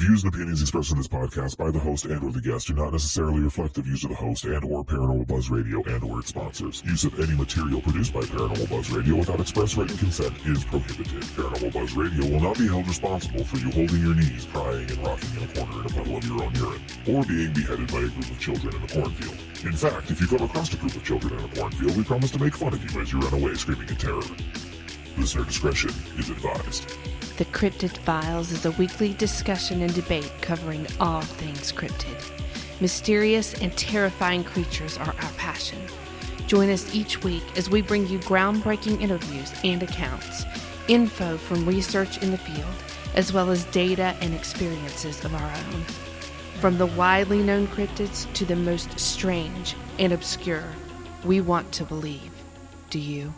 views and opinions expressed in this podcast by the host and or the guest do not necessarily reflect the views of the host and or Paranormal Buzz Radio and or its sponsors. Use of any material produced by Paranormal Buzz Radio without express written consent is prohibited. Paranormal Buzz Radio will not be held responsible for you holding your knees, crying, and rocking in a corner in a puddle of your own urine, or being beheaded by a group of children in a cornfield. In fact, if you come across a group of children in a cornfield, we promise to make fun of you as you run away screaming in terror. Listener discretion is advised. The Cryptid Files is a weekly discussion and debate covering all things cryptid. Mysterious and terrifying creatures are our passion. Join us each week as we bring you groundbreaking interviews and accounts, info from research in the field, as well as data and experiences of our own. From the widely known cryptids to the most strange and obscure, we want to believe. Do you?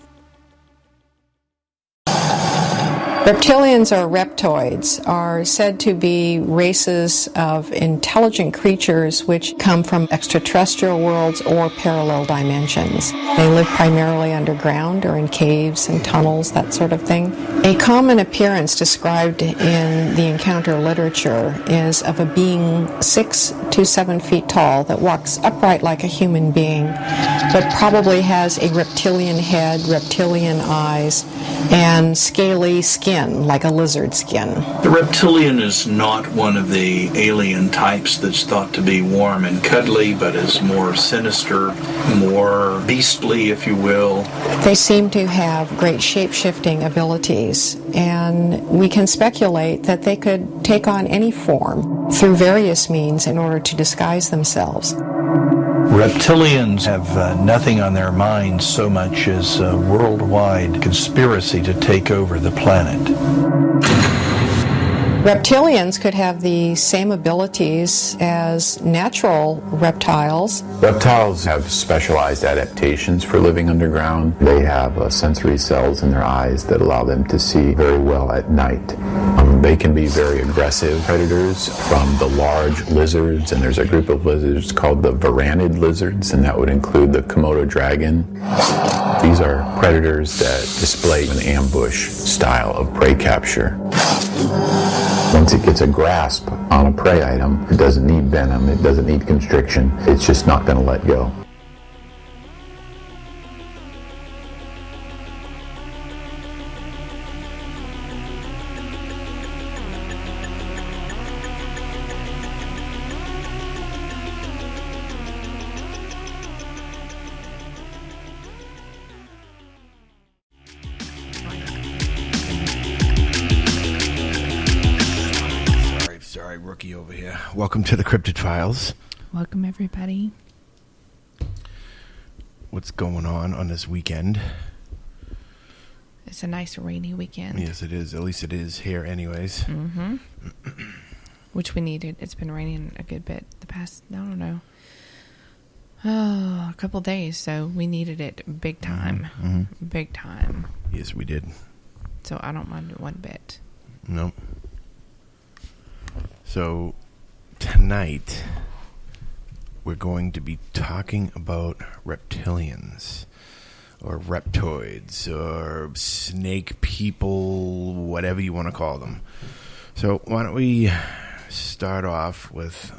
Reptilians or reptoids are said to be races of intelligent creatures which come from extraterrestrial worlds or parallel dimensions. They live primarily underground or in caves and tunnels, that sort of thing. A common appearance described in the encounter literature is of a being 6 to 7 feet tall that walks upright like a human being, but probably has a reptilian head, reptilian eyes, and scaly skin, like a lizard skin. The reptilian is not one of the alien types that's thought to be warm and cuddly, but is more sinister, more beastly, if you will. They seem to have great shape-shifting abilities, and we can speculate that they could take on any form through various means in order to disguise themselves. Reptilians have nothing on their minds so much as a worldwide conspiracy to take over the planet. Reptilians could have the same abilities as natural reptiles. Reptiles have specialized adaptations for living underground. They have sensory cells in their eyes that allow them to see very well at night. They can be very aggressive predators, from the large lizards, and there's a group of lizards called the varanid lizards, and that would include the Komodo dragon. These are predators that display an ambush style of prey capture. Once it gets a grasp on a prey item, it doesn't need venom, it doesn't need constriction, it's just not going to let go. Rookie over here. Welcome to the Cryptid Files. Welcome, everybody. What's going on this weekend? It's a nice rainy weekend. Yes, it is. At least it is here anyways. Mm-hmm. Which we needed. It's been raining a good bit the past, I don't know, a couple days, so we needed it big time. Mm-hmm. Big time. Yes, we did. So I don't mind it one bit. Nope. So, tonight, we're going to be talking about reptilians, or reptoids, or snake people, whatever you want to call them. So, why don't we start off with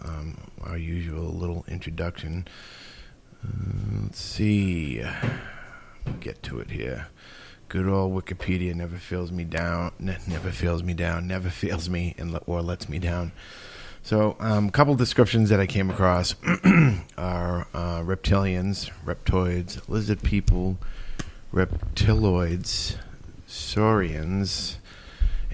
our usual little introduction. Let's see. We'll get to it here. Good old Wikipedia never fails me, or lets me down. So, a couple descriptions that I came across are reptilians, reptoids, lizard people, reptiloids, saurians,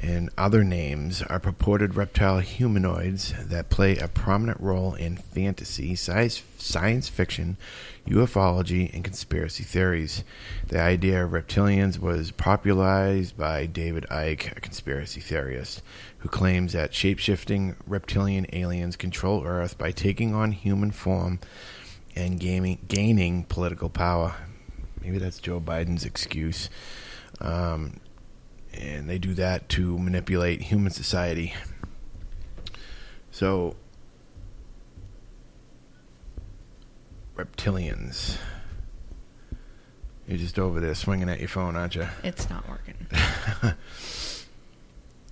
and other names are purported reptile humanoids that play a prominent role in fantasy, science fiction, ufology, and conspiracy theories. The idea of reptilians was popularized by David Icke, a conspiracy theorist, who claims that shape-shifting reptilian aliens control Earth by taking on human form and gaining political power. Maybe that's Joe Biden's excuse. And they do that to manipulate human society. So, reptilians. You're just over there swinging at your phone, aren't you? It's not working.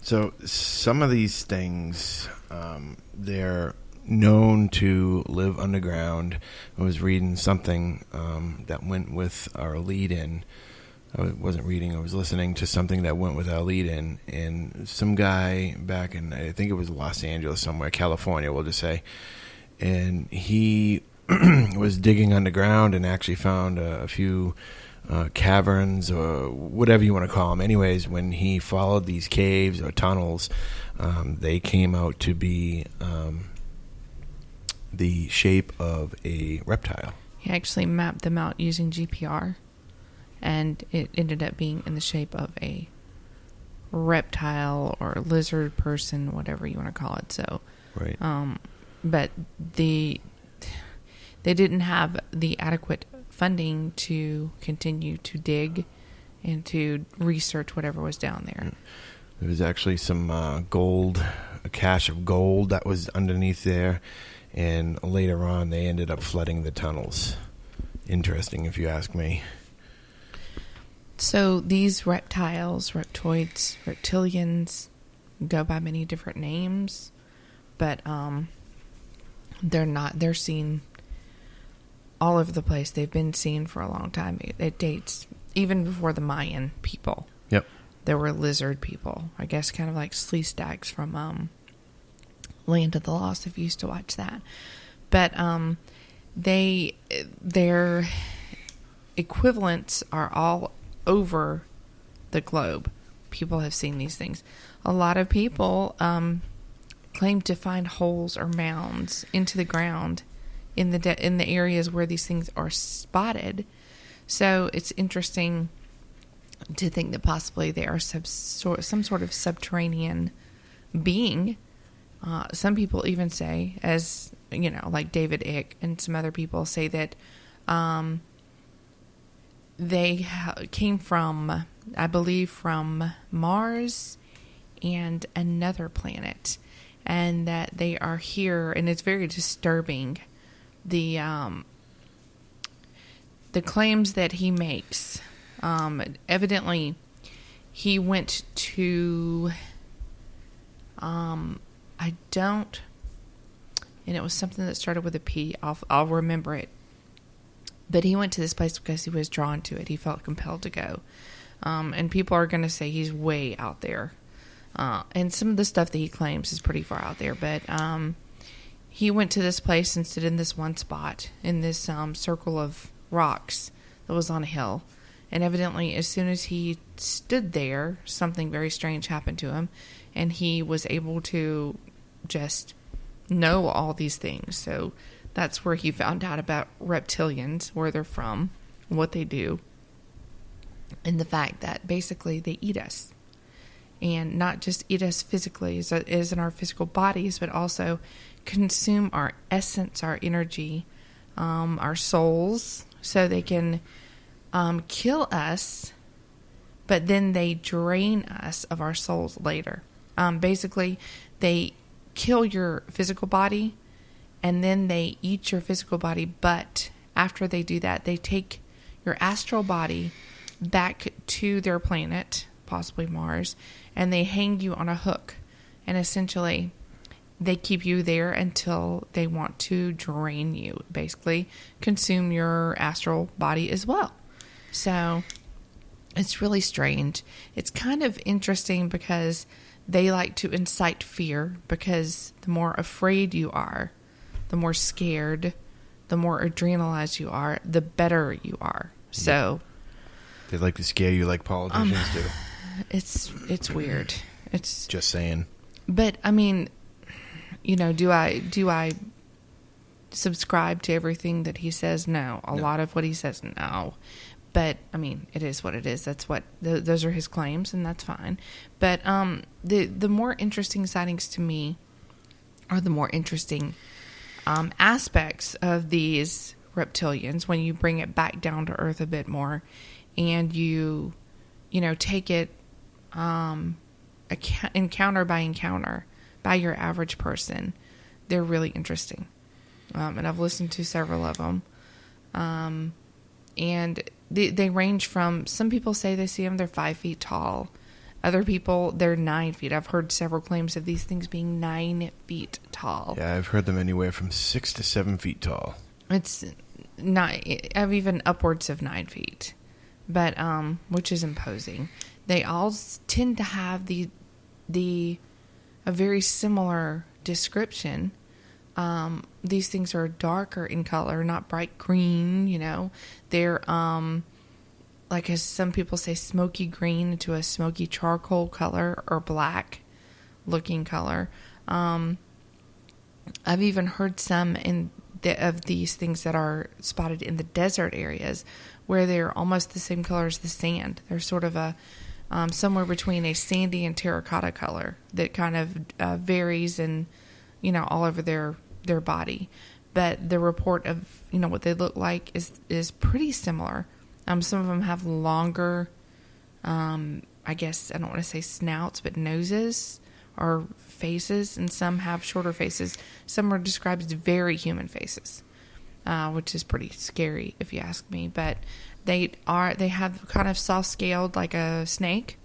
So some of these things, they're known to live underground. I was reading something that went with our lead-in. I wasn't reading, I was listening to something that went with our lead-in. And some guy back in, I think it was Los Angeles somewhere, California, we'll just say. And he was digging underground and actually found a few caverns or whatever you want to call them. Anyways, when he followed these caves or tunnels, they came out to be the shape of a reptile. He actually mapped them out using GPR, and it ended up being in the shape of a reptile or lizard person, whatever you want to call it. So, right. But they didn't have the adequate funding to continue to dig and to research whatever was down there. There was actually some gold, a cache of gold that was underneath there, and later on they ended up flooding the tunnels. Interesting, if you ask me. So these reptiles, reptoids, reptilians go by many different names, but they're seen all over the place. They've been seen for a long time. It dates even before the Mayan people. Yep. There were lizard people. I guess kind of like Sleestaks from Land of the Lost, if you used to watch that. But their equivalents are all over the globe. People have seen these things. A lot of people claim to find holes or mounds into the ground in the areas where these things are spotted. So it's interesting to think that possibly they are some sort of subterranean being. Some people even say, as you know, like David Icke and some other people say that they came from, I believe, from Mars and another planet, and that they are here, and it's very disturbing. The claims that he makes, evidently he went to, and it was something that started with a P. I'll remember it. But he went to this place because he was drawn to it. He felt compelled to go. And people are going to say he's way out there. And some of the stuff that he claims is pretty far out there. But he went to this place and stood in this one spot in this circle of rocks that was on a hill. And evidently, as soon as he stood there, something very strange happened to him. And he was able to just know all these things. So that's where he found out about reptilians, where they're from, what they do, and the fact that basically they eat us. And not just eat us physically, as in our physical bodies, but also consume our essence, our energy, our souls, so they can kill us, but then they drain us of our souls later. Basically, they kill your physical body, and then they eat your physical body, but after they do that, they take your astral body back to their planet, possibly Mars, and they hang you on a hook. And essentially, they keep you there until they want to drain you, basically consume your astral body as well. So it's really strange. It's kind of interesting because they like to incite fear, because the more afraid you are, the more scared, the more adrenalized you are, the better you are. So they like to scare you like politicians do. It's weird. It's just saying. But I mean, you know, do I subscribe to everything that he says? No. A lot of what he says, no. But I mean, it is what it is. That's what those are his claims, and that's fine. But the more interesting sightings to me are the more interesting aspects of these reptilians when you bring it back down to earth a bit more, and you take it encounter by encounter by your average person. They're really interesting, and I've listened to several of them, and they range from, some people say they see them, they're 5 feet tall. Other people, they're 9 feet. I've heard several claims of these things being 9 feet tall. Yeah, I've heard them anywhere from 6 to 7 feet tall. It's not, I've even upwards of 9 feet, but which is imposing. They all tend to have a very similar description. These things are darker in color, not bright green. They're like, as some people say, smoky green to a smoky charcoal color or black looking color. I've even heard some of these things that are spotted in the desert areas where they're almost the same color as the sand. They're sort of somewhere between a sandy and terracotta color that kind of varies and, all over their body. But the report of, what they look like is pretty similar. Some of them have longer, I guess, I don't want to say snouts, but noses or faces, and some have shorter faces. Some are described as very human faces, which is pretty scary if you ask me. But they have kind of soft-scaled like a snake,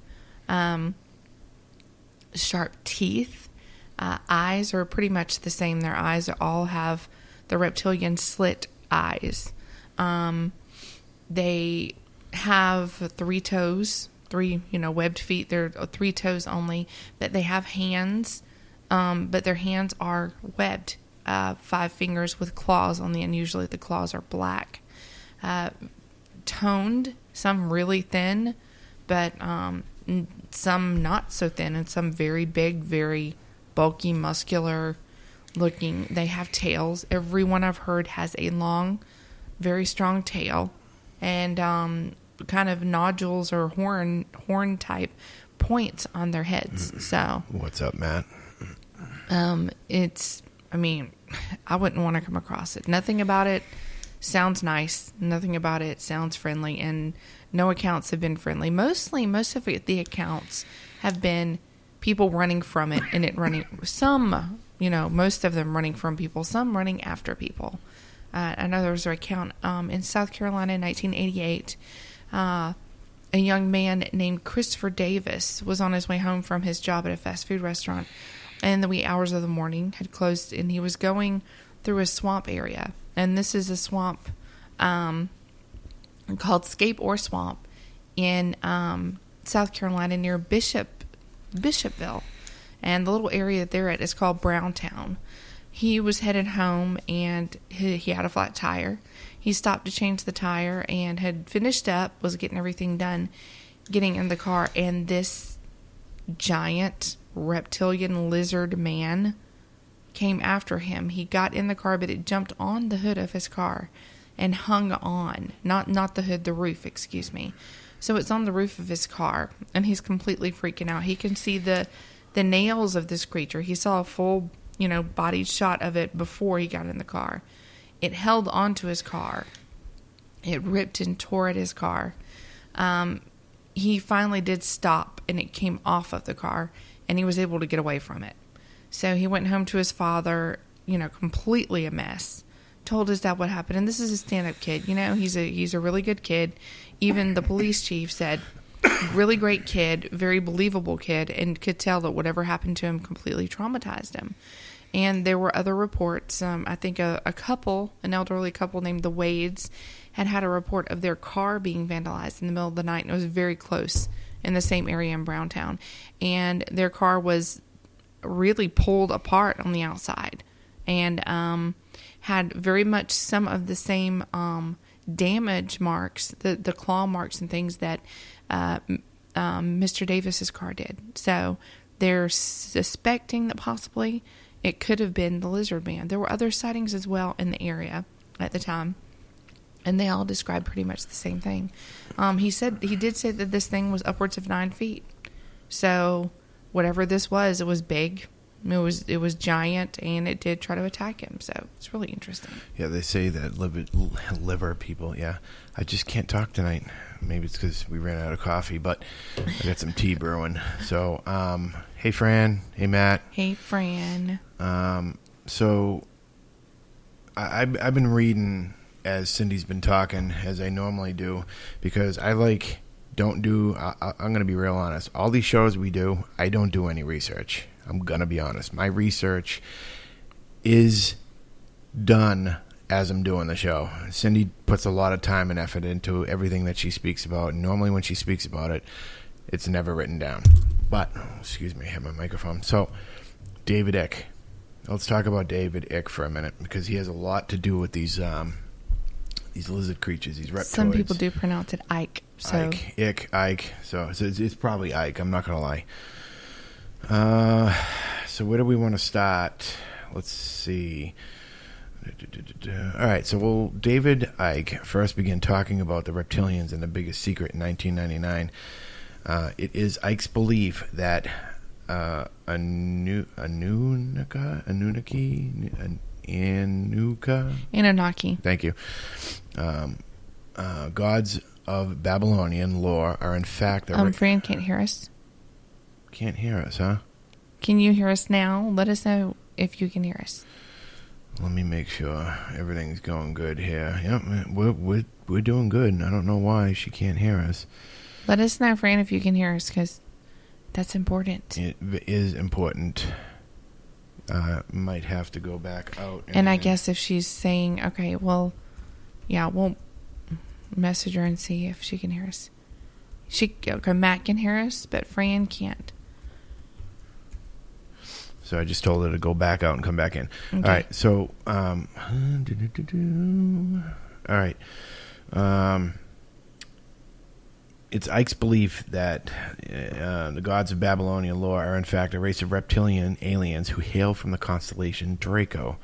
sharp teeth. Eyes are pretty much the same. Their eyes all have the reptilian slit eyes. They have 3 toes, 3, webbed feet. They're 3 toes only, but they have hands, but their hands are webbed, 5 fingers with claws on the end. Usually the claws are black. Toned, some really thin, but some not so thin, and some very big, very bulky, muscular looking. They have tails. Everyone I've heard has a long, very strong tail, and kind of nodules or horn type points on their heads. So what's up, Matt? I wouldn't want to come across it. Nothing about it sounds nice. Nothing about it sounds friendly, and no accounts have been friendly. Most of the accounts have been people running from it, and it running, some, most of them running from people, some running after people. I know there was an account in South Carolina in 1988. A young man named Christopher Davis was on his way home from his job at a fast food restaurant in the wee hours of the morning, had closed, and he was going through a swamp area. And this is a swamp called Scape Ore Swamp in South Carolina near Bishopville. And the little area they're at is called Browntown. He was headed home, and he had a flat tire. He stopped to change the tire and had finished up, was getting everything done, getting in the car, and this giant reptilian lizard man came after him. He got in the car, but it jumped on the hood of his car and hung on. Not the hood, the roof, excuse me. So it's on the roof of his car, and he's completely freaking out. He can see the nails of this creature. He saw a full, bodied shot of it before he got in the car. It held onto his car. It ripped and tore at his car. He finally did stop, and it came off of the car, and he was able to get away from it. So he went home to his father, completely a mess. Told his dad what happened, and this is a stand-up kid. He's a really good kid. Even the police chief said, really great kid, very believable kid, and could tell that whatever happened to him completely traumatized him. And there were other reports. I think an elderly couple named the Wades, had a report of their car being vandalized in the middle of the night, and it was very close in the same area in Browntown. And their car was really pulled apart on the outside, and had very much some of the same damage marks, the claw marks and things that Mr. Davis's car did. So they're suspecting that possibly it could have been the lizard man. There were other sightings as well in the area at the time, and they all described pretty much the same thing. He did say that this thing was upwards of 9 feet. So whatever this was, it was big. It was giant, and it did try to attack him. So it's really interesting. Yeah, they say that liver people. Yeah, I just can't talk tonight. Maybe it's because we ran out of coffee, but I got some tea brewing. So, hey, Fran. Hey, Matt. Hey, Fran. So I've been reading as Cindy's been talking, as I normally do, because I like I'm going to be real honest. All these shows we do, I don't do any research. I'm going to be honest. My research is done as I'm doing the show. Cindy puts a lot of time and effort into everything that she speaks about. And normally when she speaks about it, it's never written down. But, excuse me, I have my microphone. So, David Icke. Let's talk about David Icke for a minute, because he has a lot to do with these lizard creatures, these reptoids. Some people do pronounce it Ike. So. Ike. So it's probably Ike. I'm not going to lie. So where do we want to start? Let's see. All right, so David Icke first began talking about the reptilians and the biggest secret in 1999. It is Icke's belief that Anunnaki. Thank you. Gods of Babylonian lore are in fact... Fran can't hear us. Can't hear us, huh? Can you hear us now? Let us know if you can hear us. Let me make sure everything's going good here. Yep, we're doing good. I don't know why she can't hear us. Let us know, Fran, if you can hear us, because that's important. It is important. Might have to go back out. And I guess if she's saying, okay, well, yeah, we'll message her and see if she can hear us. Matt can hear us, but Fran can't. So I just told her to go back out and come back in. Okay. All right. So, all right. It's Icke's belief that the gods of Babylonian lore are in fact a race of reptilian aliens who hail from the constellation Draco.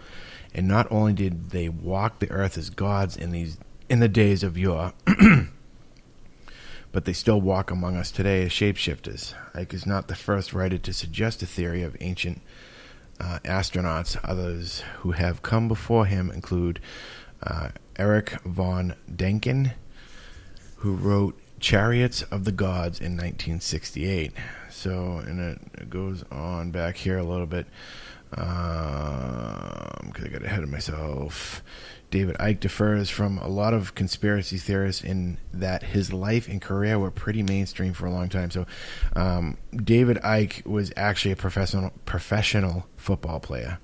And not only did they walk the earth as gods in the days of yore, but they still walk among us today as shapeshifters. Icke is not the first writer to suggest a theory of ancient astronauts. Others who have come before him include Erich von Däniken, who wrote Chariots of the Gods in 1968. So, and it goes on back here a little bit, because I got ahead of myself. David Icke differs from a lot of conspiracy theorists in that his life and career were pretty mainstream for a long time. So, David Icke was actually a professional football player.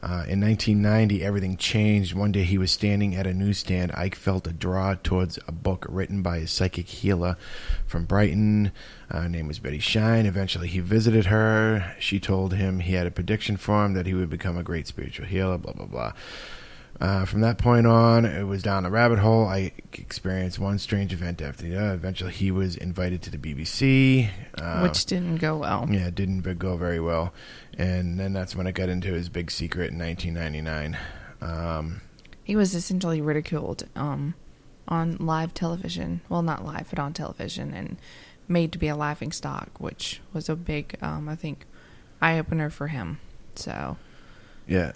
In 1990, everything changed. One day he was standing at a newsstand. Icke felt a draw towards a book written by a psychic healer from Brighton. Her name was Betty Shine. Eventually he visited her. She told him he had a prediction for him that he would become a great spiritual healer, blah, blah, blah. From that point on, it was down the rabbit hole. I experienced one strange event after the other. Eventually, he was invited to the BBC. Which didn't go well. Yeah, it didn't go very well. And then that's when I got into his big secret in 1999. He was essentially ridiculed on live television. Well, not live, but on television, and made to be a laughing stock, which was a big, I think, eye-opener for him. So, yeah.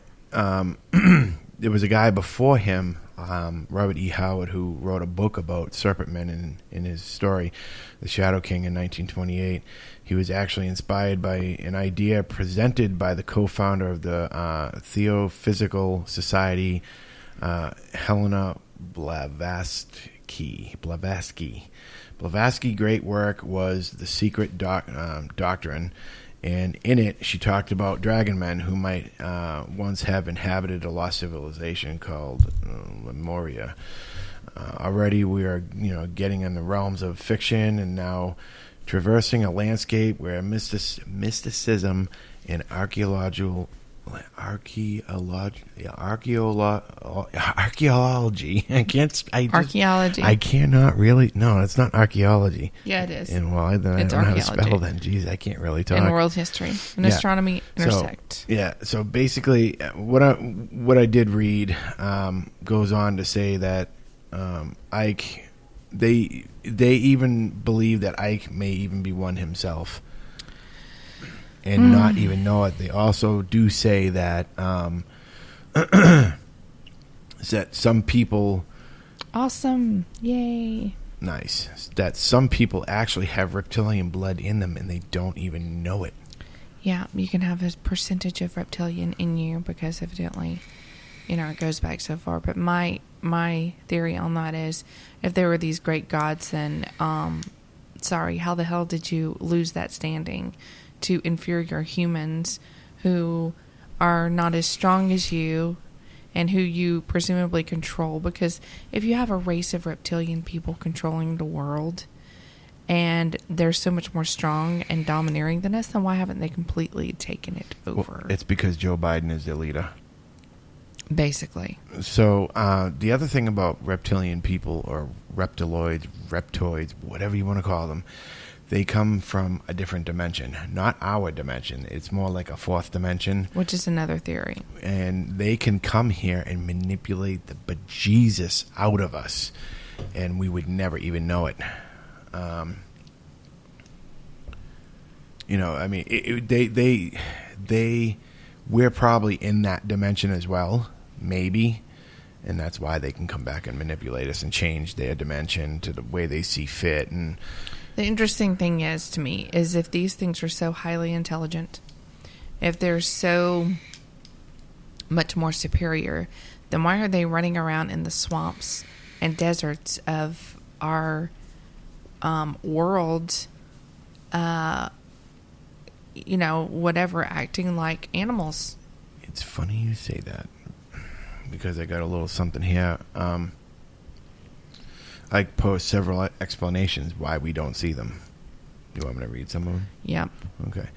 There was a guy before him, Robert E. Howard, who wrote a book about serpent men in his story, The Shadow King, in 1928. He was actually inspired by an idea presented by the co-founder of the Theosophical Society, Helena Blavatsky. Blavatsky's great work was The Secret Doctrine. And in it, she talked about dragon men who might once have inhabited a lost civilization called Lemuria. Already, we are, getting in the realms of fiction, and now traversing a landscape where mysticism and archaeology. Archaeology. Archaeology. I cannot really. No, it's not archaeology. Yeah, it is. And I don't know how to spell then. Jeez, I can't really talk. And world history and astronomy intersect. So basically, what I did read goes on to say that Icke, they even believe that Icke may even be one himself. And not even know it. They also do say that that some people... Awesome. Yay. Nice. That some people actually have reptilian blood in them and they don't even know it. Yeah, you can have a percentage of reptilian in you because evidently it goes back so far. But my theory on that is, if there were these great gods, then sorry, how the hell did you lose that standing to inferior humans who are not as strong as you and who you presumably control? Because if you have a race of reptilian people controlling the world and they're so much more strong and domineering than us, then why haven't they completely taken it over? Well, it's because Joe Biden is their leader. Basically. So the other thing about reptilian people, or reptiloids, reptoids, whatever you want to call them, they come from a different dimension, not our dimension. It's more like a fourth dimension. Which is another theory. And they can come here and manipulate the bejesus out of us, and we would never even know it. We're probably in that dimension as well, maybe, and that's why they can come back and manipulate us and change their dimension to the way they see fit. And the interesting thing is, to me, is if these things are so highly intelligent, if they're so much more superior, then why are they running around in the swamps and deserts of our world, whatever, acting like animals? It's funny you say that, because I got a little something here. I posed several explanations why we don't see them. You want me to read some of them? Yep. Okay.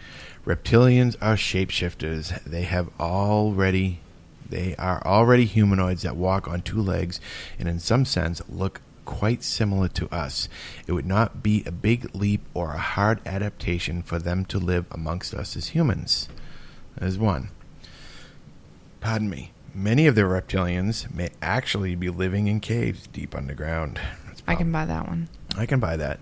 Reptilians are shapeshifters. They are already humanoids that walk on two legs and in some sense look quite similar to us. It would not be a big leap or a hard adaptation for them to live amongst us as humans. There's one. Pardon me. Many of the reptilians may actually be living in caves deep underground. I can buy that one. I can buy that.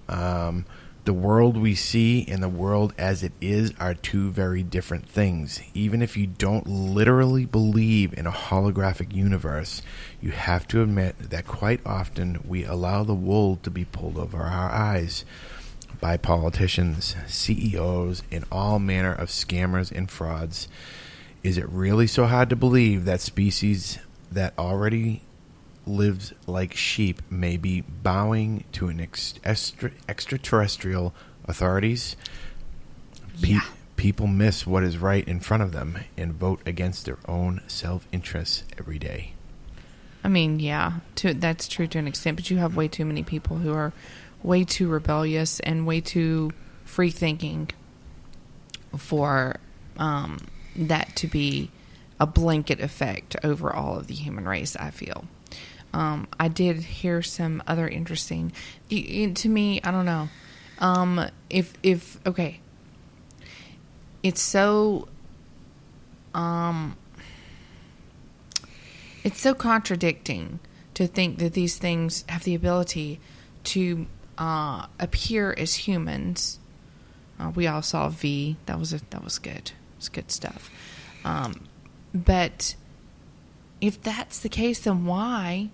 The world we see and the world as it is are two very different things. Even if you don't literally believe in a holographic universe, you have to admit that quite often we allow the wool to be pulled over our eyes by politicians, CEOs, and all manner of scammers and frauds. Is it really so hard to believe that species that already lives like sheep may be bowing to an extraterrestrial authorities? People miss what is right in front of them and vote against their own self-interests every day. I mean, yeah, that's true to an extent, but you have way too many people who are way too rebellious and way too free-thinking for that to be a blanket effect over all of the human race, I feel. I did hear some other interesting, to me, I don't know. Okay. It's so contradicting to think that these things have the ability to appear as humans. We all saw V. That was good. It's good stuff. But if that's the case, then why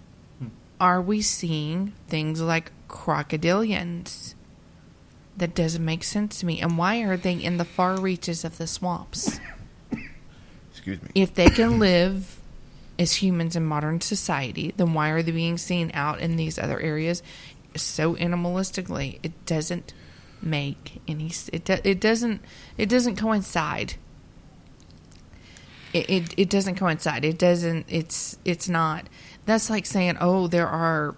are we seeing things like crocodilians? That doesn't make sense to me. And why are they in the far reaches of the swamps? Excuse me. If they can live as humans in modern society, then why are they being seen out in these other areas so animalistically? It doesn't make any. It doesn't coincide. It doesn't coincide. It doesn't. It's not. That's like saying, oh, there's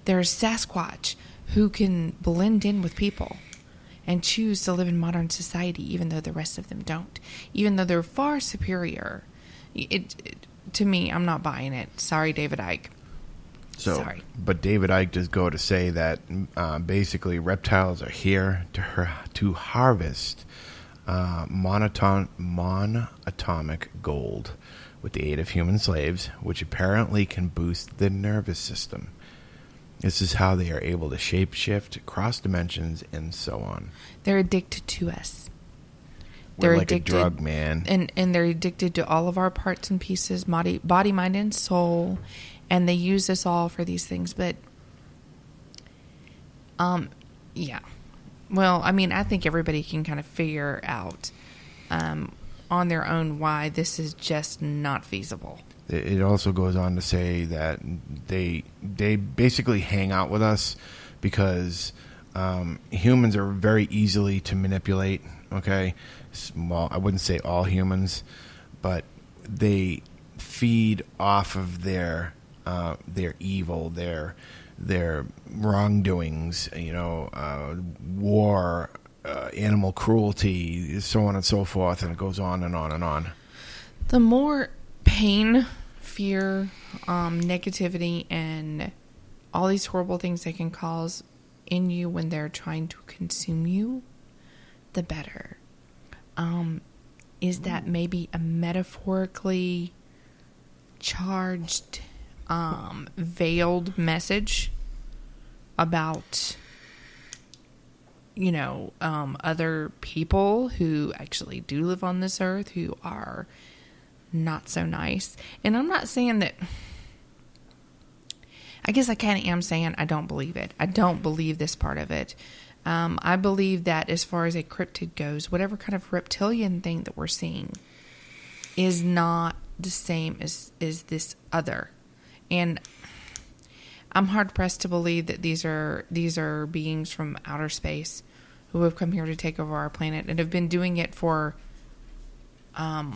Sasquatch who can blend in with people and choose to live in modern society, even though the rest of them don't, even though they're far superior. To me, I'm not buying it. Sorry, David Icke. Sorry. But David Icke does go to say that basically reptiles are here to harvest monatomic gold with the aid of human slaves, which apparently can boost the nervous system. This is how they are able to shapeshift, cross dimensions, and so on. They're addicted to us. We're like addicted, a drug, man. And they're addicted to all of our parts and pieces, body, mind, and soul. And they use us all for these things. But, yeah. Well, I mean, I think everybody can kind of figure out on their own why this is just not feasible. It also goes on to say that they basically hang out with us because humans are very easily to manipulate. Okay, well, I wouldn't say all humans, but they feed off of their evil, their wrongdoings. War, animal cruelty, so on and so forth, and it goes on and on and on. The more pain, fear, negativity, and all these horrible things they can cause in you when they're trying to consume you, the better. Is that maybe a metaphorically charged, veiled message about, other people who actually do live on this earth who are not so nice? And I'm not saying that, I guess I kind of am saying I don't believe it. I don't believe this part of it. I believe that as far as a cryptid goes, whatever kind of reptilian thing that we're seeing is not the same as this other. And I'm hard pressed to believe that these are beings from outer space who have come here to take over our planet and have been doing it for, oh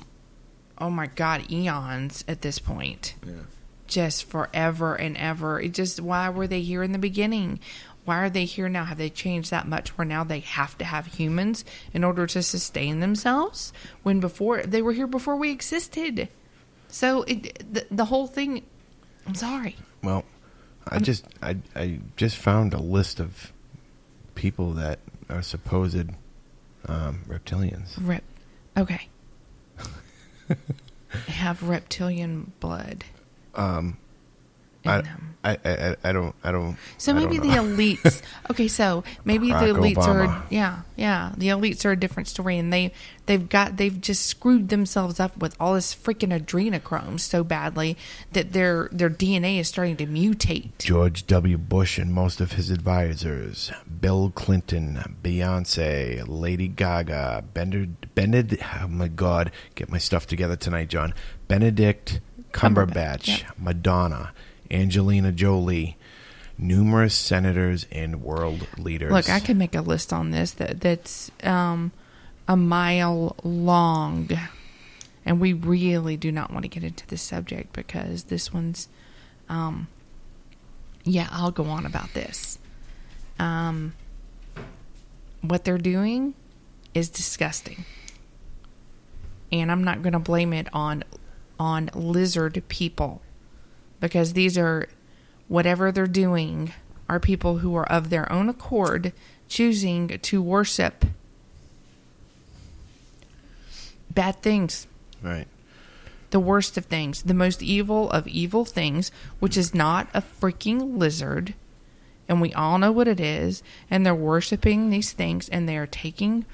my God, eons at this point. Yeah. Just forever and ever. Why were they here in the beginning? Why are they here now? Have they changed that much where now they have to have humans in order to sustain themselves? When before they were here before we existed. So the whole thing, I'm sorry. Well, I just found a list of people that are supposed reptilians. Okay. Have reptilian blood. I don't. So maybe the elites. Okay, so maybe Barack the elites Obama. are the elites are a different story, and they've just screwed themselves up with all this freaking adrenochrome so badly that their DNA is starting to mutate. George W. Bush and most of his advisors, Bill Clinton, Beyonce, Lady Gaga, Benedict. Oh my God, get my stuff together tonight, John. Benedict Cumberbatch, yep. Madonna, Angelina Jolie, numerous senators and world leaders. Look, I could make a list on this that's a mile long, and we really do not want to get into this subject because this one's, I'll go on about this. What they're doing is disgusting, and I'm not going to blame it on lizard people, because these are, whatever they're doing, are people who are of their own accord choosing to worship bad things. Right. The worst of things, the most evil of evil things, which is not a freaking lizard, and we all know what it is, and they're worshiping these things, and they are taking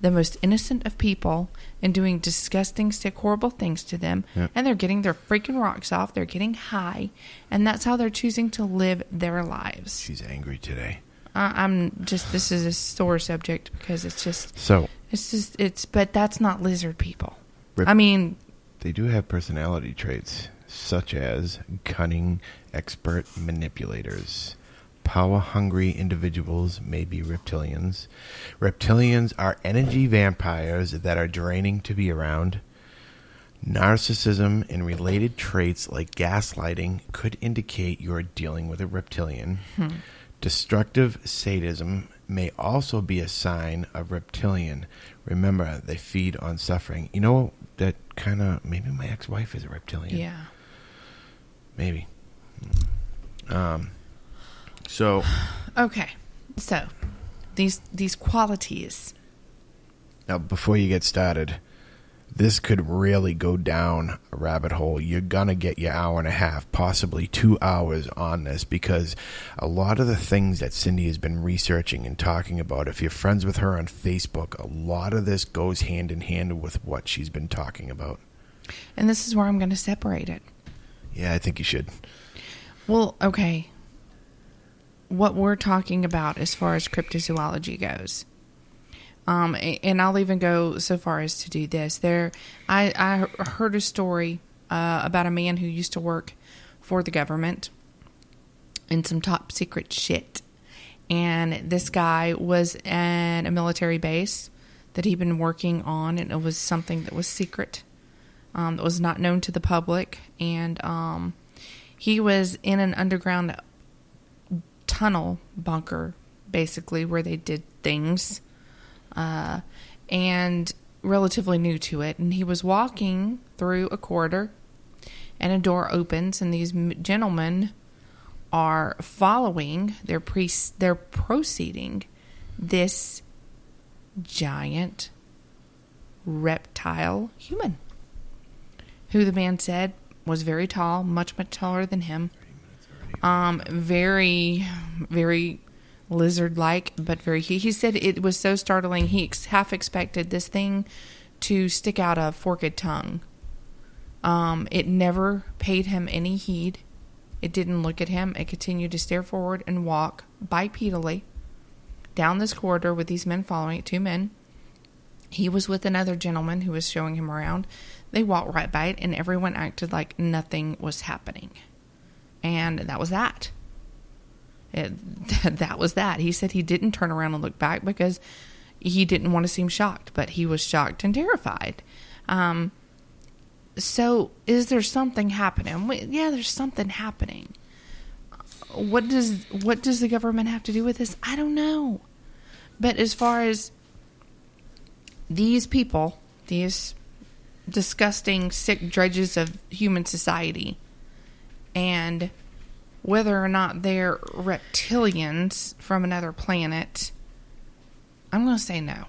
the most innocent of people and doing disgusting, sick, horrible things to them. Yep. And they're getting their freaking rocks off. They're getting high. And that's how they're choosing to live their lives. She's angry today. This is a sore subject because but that's not lizard people. They do have personality traits such as cunning, expert manipulators. Power-hungry individuals may be reptilians. Reptilians are energy vampires that are draining to be around. Narcissism and related traits like gaslighting could indicate you're dealing with a reptilian. Destructive sadism may also be a sign of reptilian. Remember, they feed on suffering. You know, that kind of, maybe my ex-wife is a reptilian. Yeah. Maybe. Okay, so these qualities. Now, before you get started, this could really go down a rabbit hole. You're gonna get your hour and a half, possibly 2 hours on this, because a lot of the things that Cindy has been researching and talking about, if you're friends with her on Facebook, a lot of this goes hand in hand with what she's been talking about. And this is where I'm going to separate it. Yeah, I think you should. Well, okay. What we're talking about as far as cryptozoology goes, And I'll even go so far as to do this. I heard a story about a man who used to work for the government in some top secret shit. And this guy was at a military base that he'd been working on, and it was something that was secret, that was not known to the public. And he was in an underground tunnel bunker, basically, where they did things, and relatively new to it. And he was walking through a corridor, and a door opens, and these gentlemen are following, they're proceeding this giant reptile human, who the man said was very tall, much taller than him, very, very lizard-like, but very. He said it was so startling. He half expected this thing to stick out a forked tongue. It never paid him any heed. It didn't look at him. It continued to stare forward and walk bipedally down this corridor with these men following it, 2 men. He was with another gentleman who was showing him around. They walked right by it, and everyone acted like nothing was happening. And that was that. That was that. He said he didn't turn around and look back because he didn't want to seem shocked, but he was shocked and terrified. So is there something happening? Yeah, there's something happening. What does the government have to do with this? I don't know. But as far as these people, these disgusting, sick drudges of human society, and whether or not they're reptilians from another planet, I'm going to say no.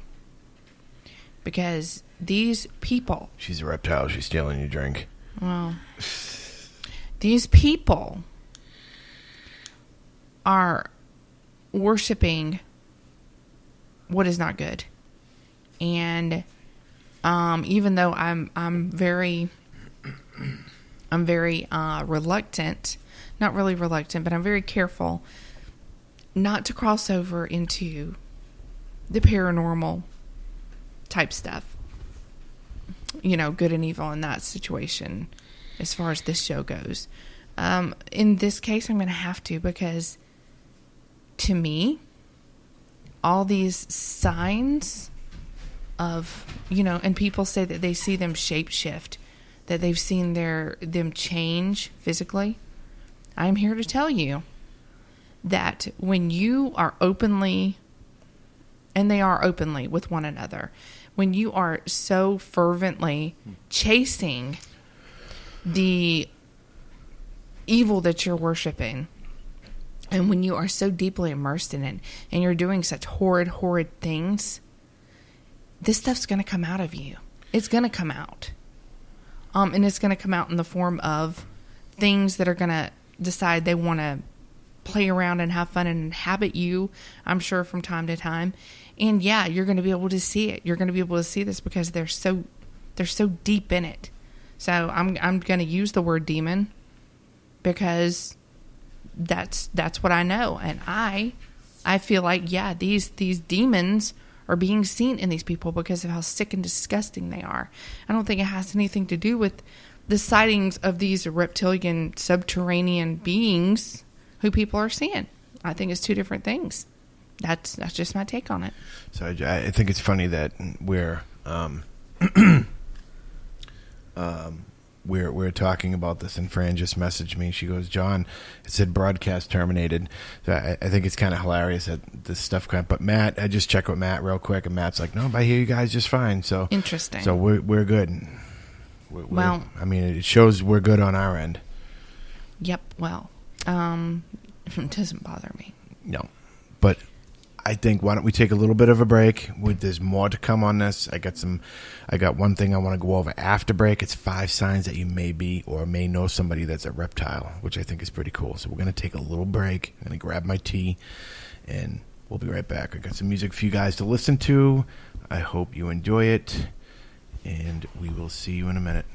Because these people... She's a reptile. She's stealing your drink. Well, these people are worshiping what is not good. And even though I'm very reluctant, not really reluctant, but I'm very careful not to cross over into the paranormal type stuff. You know, good and evil in that situation as far as this show goes. In this case, I'm going to have to, because to me, all these signs of, you know, and people say that they see them shapeshift, that they've seen them change physically. I'm here to tell you that when you are openly, and they are openly with one another, when you are so fervently chasing the evil that you're worshiping, and when you are so deeply immersed in it, and you're doing such horrid things, this stuff's going to come out of you. It's going to come out. And it's going to come out in the form of things that are going to decide they want to play around and have fun and inhabit you, I'm sure, from time to time. And yeah, you're going to be able to see it. You're going to be able to see this because they're so deep in it. So I'm going to use the word demon because that's what I know. And I feel like, yeah, these demons are being seen in these people because of how sick and disgusting they are. I don't think it has anything to do with the sightings of these reptilian subterranean beings who people are seeing. I think it's 2 different things. That's just my take on it. So I think it's funny that we're talking about this, and Fran just messaged me. She goes, "John, it said broadcast terminated." So I think it's kind of hilarious that this stuff kind of, but Matt, I just checked with Matt real quick, and Matt's like, "No, I hear you guys just fine." So interesting. So we're good. Well, I mean, it shows we're good on our end. Yep. Well, it doesn't bother me. No, but I think, why don't we take a little bit of a break? There's more to come on this. I got one thing I want to go over after break. It's 5 signs that you may be or may know somebody that's a reptile, which I think is pretty cool. So we're going to take a little break. I'm going to grab my tea, and we'll be right back. I got some music for you guys to listen to. I hope you enjoy it, and we will see you in a minute.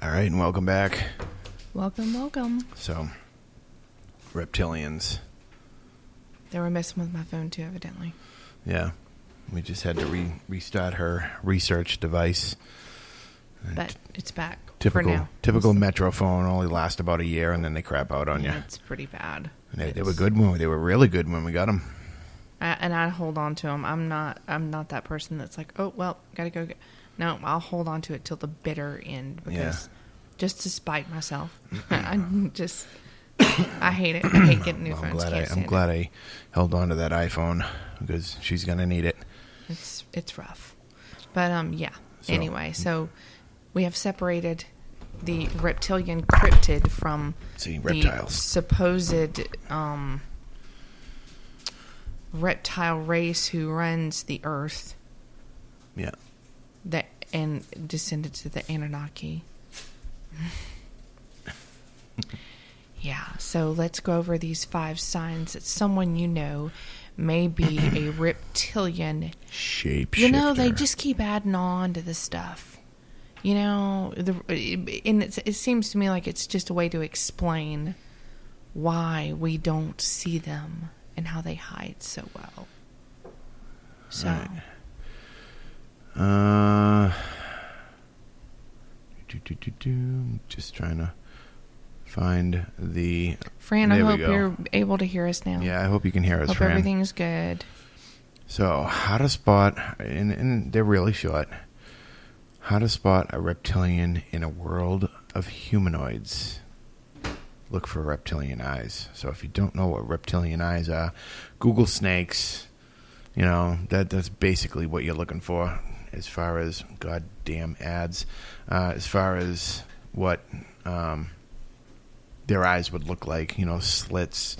All right, and welcome back. Welcome. So, reptilians. They were messing with my phone too, evidently. Yeah, we just had to restart her research device. But it's back Typical, for now. typical Metro phone only lasts about a year, and then they crap out on you. It's pretty bad. And they were good they were really good when we got them. And I hold on to them. I'm not that person that's like, oh well, gotta go. No, I'll hold on to it till the bitter end because just to spite myself. I hate it. I hate getting new phones. I'm glad I held on to that iPhone because she's gonna need it. It's rough, but yeah. Anyway, so we have separated the reptilian cryptid from reptiles. The supposed reptile race who runs the earth. Yeah. And descendants of the Anunnaki. Yeah, so let's go over these 5 signs that someone you know may be a reptilian shapeshifter. You know, they just keep adding on to the stuff. You know, and it seems to me like it's just a way to explain why we don't see them and how they hide so well. So, just trying to find the... Fran, I hope you're able to hear us now. Yeah, I hope you can hear us, Hope Fran. everything's good. So, how to spot, and they're really short, how to spot a reptilian in a world of humanoids. Look for reptilian eyes. So if you don't know what reptilian eyes are, Google snakes. You know, that's basically what you're looking for as far as goddamn ads. As far as what their eyes would look like, you know, slits,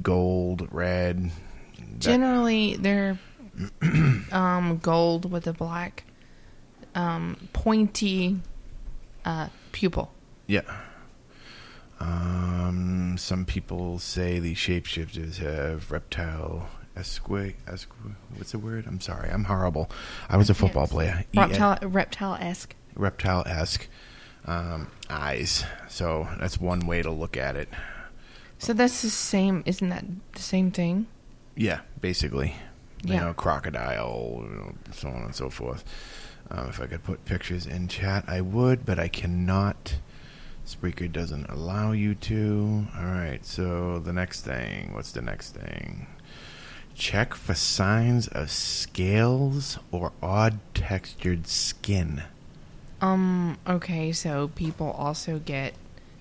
gold, red. Generally, they're gold with a black pointy pupil. Yeah. Some people say the shapeshifters have reptile-esque. What's the word? I'm sorry. I'm horrible. I was a football player. Reptile-esque. Reptile-esque eyes. So that's one way to look at it. So that's the same. Isn't that the same thing? Yeah, basically. Yeah. You know, crocodile, so on and so forth. If I could put pictures in chat, I would, but I cannot. Spreaker doesn't allow you to. All right, so the next thing. What's the next thing? Check for signs of scales or odd textured skin. Okay, so people also get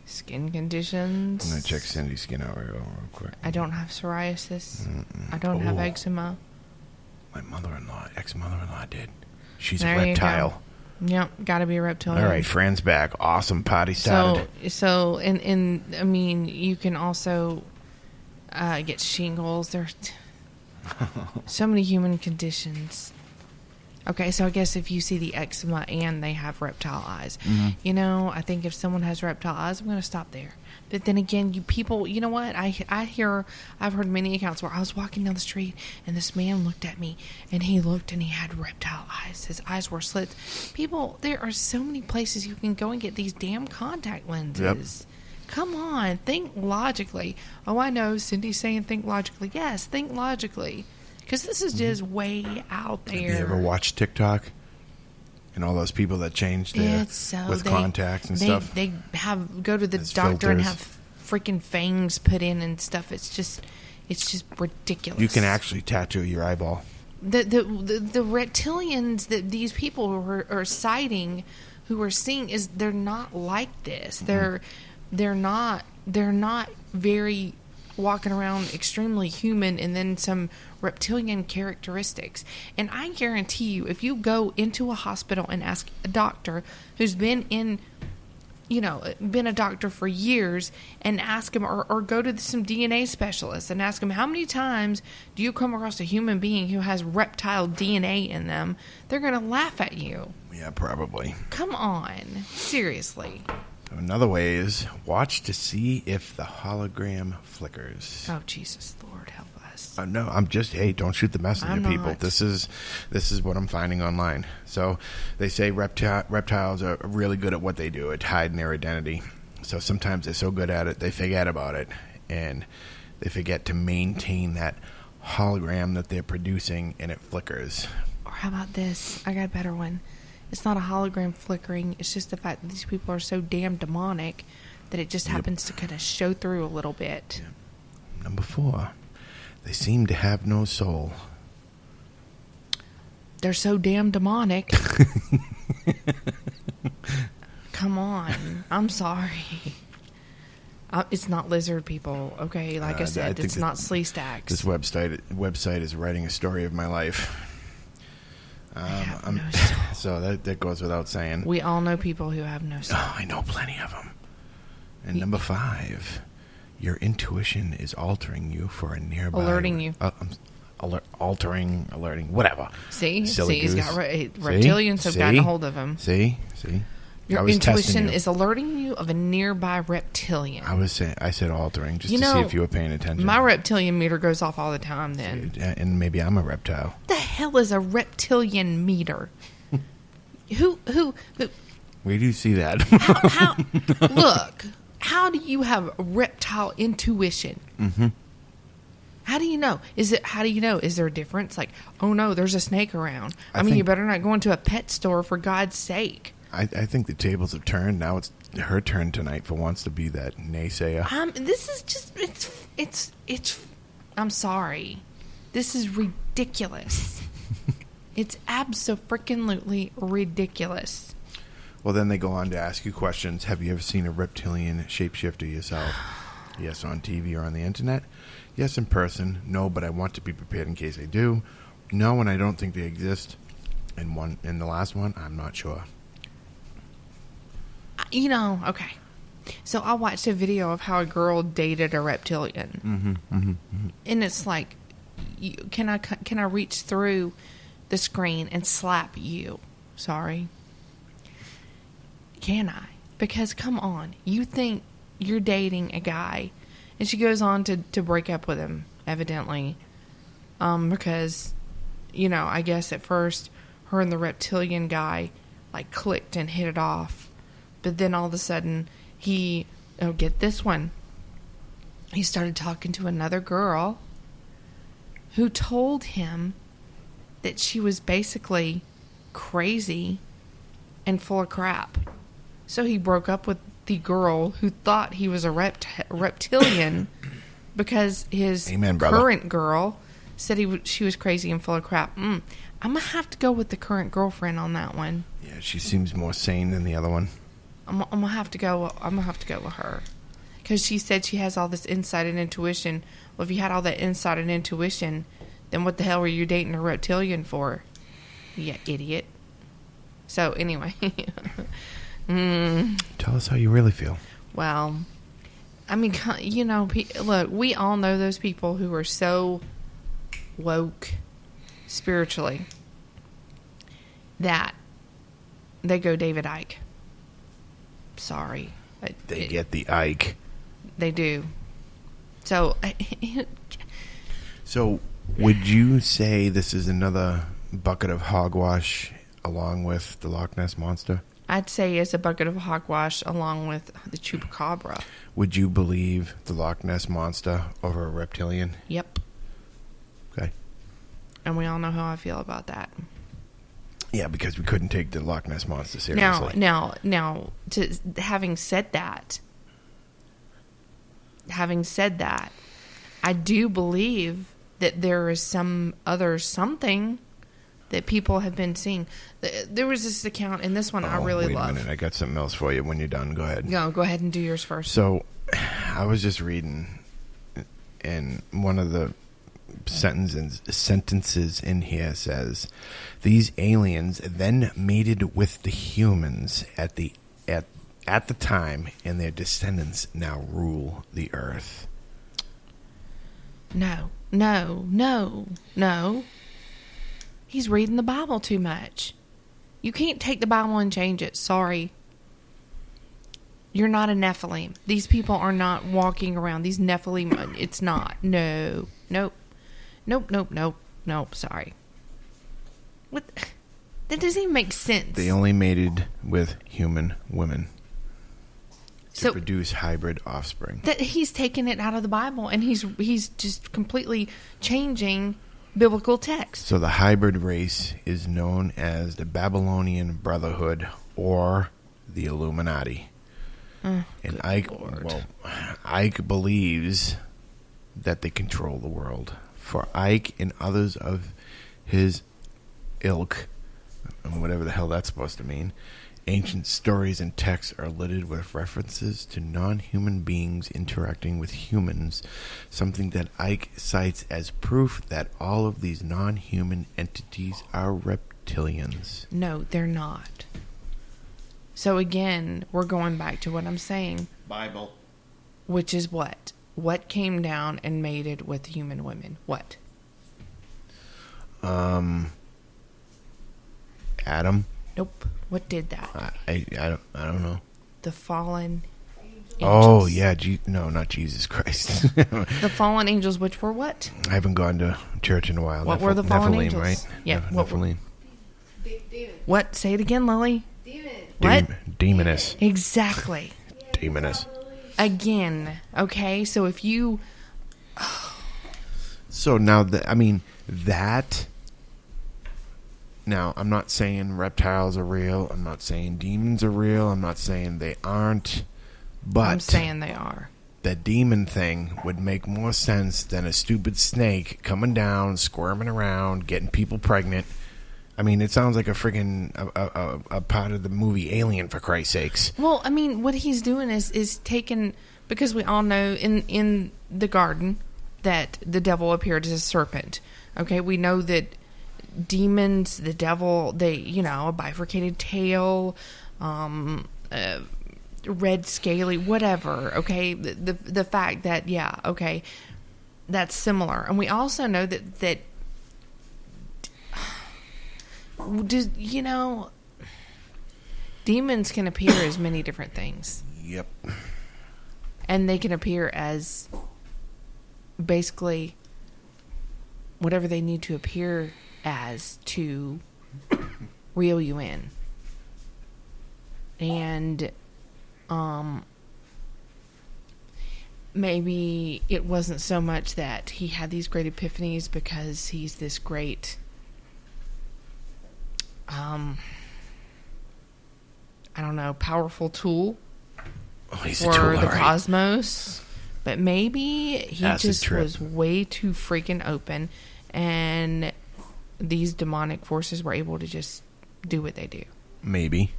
skin conditions. I'm going to check Cindy's skin out real quick. I don't have psoriasis. I don't have eczema. My ex-mother-in-law did. She's there a reptile. Yep, gotta be a reptilian. All right, Fran's back. Awesome, party started. So, and I mean, you can also get shingles. There's so many human conditions. Okay, so I guess if you see the eczema and they have reptile eyes, you know, I think if someone has reptile eyes, I'm going to stop there. But then again, you know what? I've heard many accounts where I was walking down the street and this man looked at me and he looked and he had reptile eyes. His eyes were slits. People, there are so many places you can go and get these damn contact lenses. Yep. Come on, think logically. Oh, I know, Cindy's saying think logically. Yes, think logically. Because this is just way out there. Have you ever watched TikTok? And all those people that change their with contacts and stuff. They go to the doctor filters. And have freaking fangs put in and stuff. It's just ridiculous. You can actually tattoo your eyeball. The reptilians that these people are citing, who are seeing, is they're not like this. They're not very walking around extremely human and then some reptilian characteristics. And I guarantee you, if you go into a hospital and ask a doctor who's been a doctor for years and ask him, or go to some DNA specialists and ask him, how many times do you come across a human being who has reptile DNA in them? They're going to laugh at you. Yeah, probably. Come on. Seriously. Another way is watch to see if the hologram flickers. Oh, Jesus, Lord, help us. No, I'm just, hey, don't shoot the messenger, I'm people. not. This is what I'm finding online. So they say reptiles are really good at what they do, at hiding their identity. So sometimes they're so good at it, they forget about it, and they forget to maintain that hologram that they're producing, and it flickers. Or how about this? I got a better one. It's not a hologram flickering. It's just the fact that these people are so damn demonic that it just happens to kind of show through a little bit. Number 4, they seem to have no soul. They're so damn demonic. Come on. I'm sorry. It's not lizard people, okay? Like I said, it's not slee stacks. This website is writing a story of my life. No soul. So that goes without saying. We all know people who have no soul. Oh, I know plenty of them. And number 5, your intuition is altering you for a nearby... Alerting you. Alerting, whatever. See? Silly He's goose. got reptilians have gotten a hold of him. See? Your I was testing intuition you. is alerting you of a nearby reptilian. I said altering just to see if you were paying attention. My reptilian meter goes off all the time then. And maybe I'm a reptile. What the hell is a reptilian meter? Who Where do you see that? how look, how do you have reptile intuition? Mm-hmm. How do you know? How do you know? Is there a difference? Like, oh no, there's a snake around. I mean, think- you better not go into a pet store for God's sake. I think the tables have turned. Now it's her turn tonight for once to be that naysayer. This is just it's I'm sorry. This is ridiculous. It's abso-freaking-lutely ridiculous. Well, then they go on to ask you questions. Have you ever seen a reptilian shapeshifter yourself? Yes, on TV or on the internet. Yes, in person. No, but I want to be prepared in case I do. No, and I don't think they exist. And the last one, I'm not sure. Okay. So I watched a video of how a girl dated a reptilian, and it's like, can I reach through the screen and slap you? Sorry, can I? Because come on, you think you're dating a guy, and she goes on to break up with him, evidently, because, I guess at first her and the reptilian guy like clicked and hit it off. But then all of a sudden, get this one. He started talking to another girl who told him that she was basically crazy and full of crap. So he broke up with the girl who thought he was a reptilian because his Amen, brother. current girl said she was crazy and full of crap. I'm going to have to go with the current girlfriend on that one. Yeah, she seems more sane than the other one. I'm gonna have to go with her, because she said she has all this insight and intuition. Well, if you had all that insight and intuition, then what the hell were you dating a reptilian for? You idiot. So anyway, Tell us how you really feel. well, I mean, look, we all know those people who are so woke spiritually that they go David Icke. Sorry. They get the Ike. They do. So, So, would you say this is another bucket of hogwash along with the Loch Ness Monster? I'd say it's a bucket of hogwash along with the chupacabra. Would you believe the Loch Ness Monster over a reptilian? Yep. Okay. And we all know how I feel about that. Yeah, because we couldn't take the Loch Ness Monster seriously. Now, having said that, I do believe that there is some other something that people have been seeing. There was this account, and this one I really wait love. a minute. I got something else for you when you're done. Go ahead. No, go ahead and do yours first. So, I was just reading, and one of the sentences in here says, these aliens then mated with the humans at the time, and their descendants now rule the earth. No. He's reading the Bible too much. You can't take the Bible and change it. Sorry. You're not a Nephilim. These people are not walking around. These Nephilim, it's not. No. Nope. Nope. Sorry. What? That doesn't even make sense. They only mated with human women to So- produce hybrid offspring. That he's taken it out of the Bible, and he's just completely changing biblical text. So the hybrid race is known as the Babylonian Brotherhood or the Illuminati. And Ike believes that they control the world. For Ike and others of his ilk, and whatever the hell that's supposed to mean, ancient stories and texts are littered with references to non-human beings interacting with humans, something that Ike cites as proof that all of these non-human entities are reptilians. No, they're not. So again, we're going back to what I'm saying. Bible. Which is what? What came down and mated with human women? What? Adam. Nope. What did that? I don't know. The fallen angels. Oh yeah, no, not Jesus Christ. The fallen angels, which were what? I haven't gone to church in a while. What were the fallen Nephilim, angels? right? Yeah. Nephilim. What? Say it again, Lily. Demon. What? Demoness. Exactly. Demoness. Again. Okay. So if you. So now that. Now, I'm not saying reptiles are real. I'm not saying demons are real. I'm not saying they aren't. But I'm saying they are. The demon thing would make more sense than a stupid snake coming down, squirming around, getting people pregnant. I mean, it sounds like a friggin' a part of the movie Alien, for Christ's sakes. Well, I mean, what he's doing is taking, because we all know in the garden that the devil appeared as a serpent. Okay, we know that demons, the devil, they, a bifurcated tail, red scaly, whatever. Okay, the fact that that's similar, and we also know that demons can appear as many different things. Yep. And they can appear as basically whatever they need to appear as to reel you in. And maybe it wasn't so much that he had these great epiphanies because he's this great I don't know, powerful tool He's a for tool, the all right. cosmos. But maybe he Acid just trip. was way too freaking open, and these demonic forces were able to just do what they do. Maybe.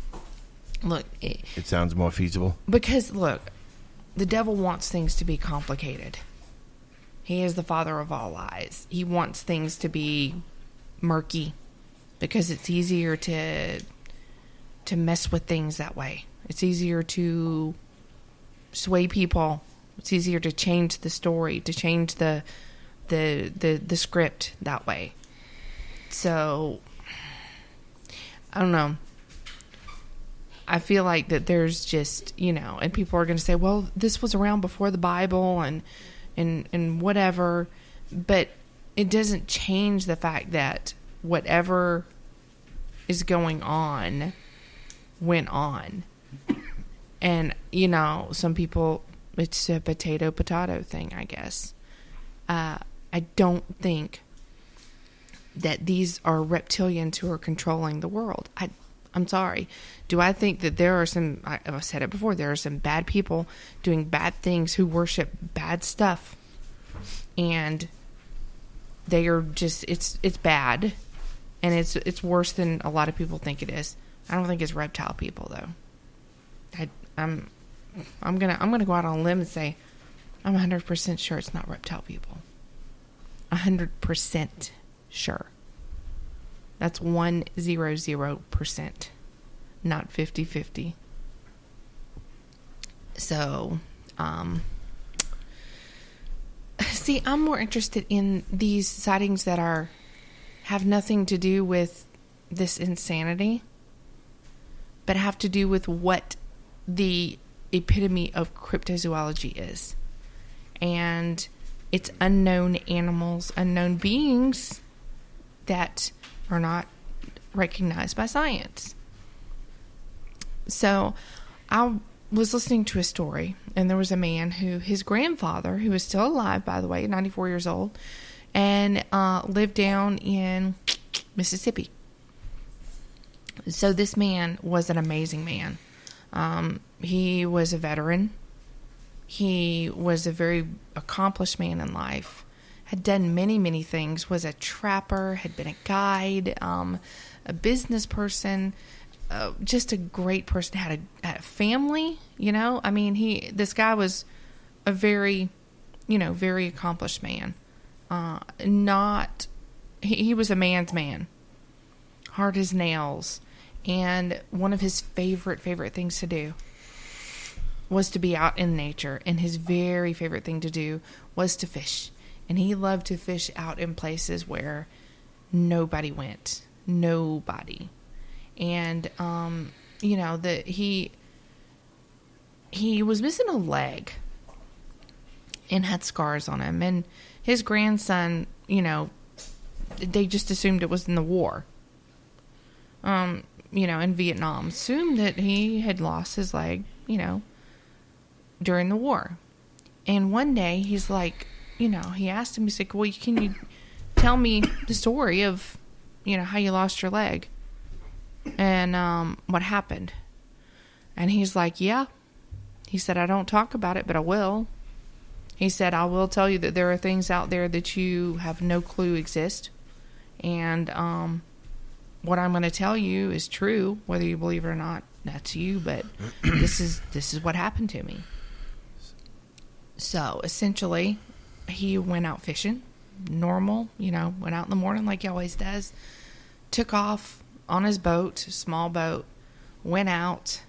Look, It sounds more feasible. because look, the devil wants things to be complicated. He is the father of all lies. He wants things to be murky because it's easier to mess with things that way. It's easier to sway people. It's easier to change the story, to change the script that way. So I don't know. I feel like that there's just, and people are going to say, well, this was around before the Bible and whatever, but it doesn't change the fact that whatever is going on went on. And, some people, it's a potato thing, I guess. I don't think that these are reptilians who are controlling the world. I'm sorry. Do I think that there are some, I've said it before, there are some bad people doing bad things who worship bad stuff. And they are just, it's bad. And it's worse than a lot of people think it is. I don't think it's reptile people, though. I'm gonna go out on a limb and say I'm 100% sure it's not reptile people. 100% sure. That's 100%, not 50-50. So, see, I'm more interested in these sightings that have nothing to do with this insanity, but have to do with what the epitome of cryptozoology is. And It's unknown animals, unknown beings that are not recognized by science. So I was listening to a story, and there was a man who, his grandfather, who is still alive, by the way, 94 years old, and lived down in Mississippi. So this man was an amazing man. He was a veteran. He was a very accomplished man in life, had done many, many things, was a trapper, had been a guide, a business person, just a great person, had a family, you know. I mean, this guy was a very, very accomplished man. He was a man's man, hard as nails. And one of his favorite things to do was to be out in nature. And his very favorite thing to do was to fish. And he loved to fish out in places where nobody went. Nobody. And, he was missing a leg and had scars on him. And his grandson, they just assumed it was in the war. In Vietnam. Assumed that he had lost his leg, during the war. And one day he's like, he asked him, he's like, well, can you tell me the story of, how you lost your leg and what happened? And he's like, yeah. He said, I don't talk about it, but I will. He said, I will tell you that there are things out there that you have no clue exist. And what I'm going to tell you is true, whether you believe it or not. That's you, but this is what happened to me. So essentially, he went out fishing, normal, went out in the morning like he always does, took off on his boat, small boat, went out,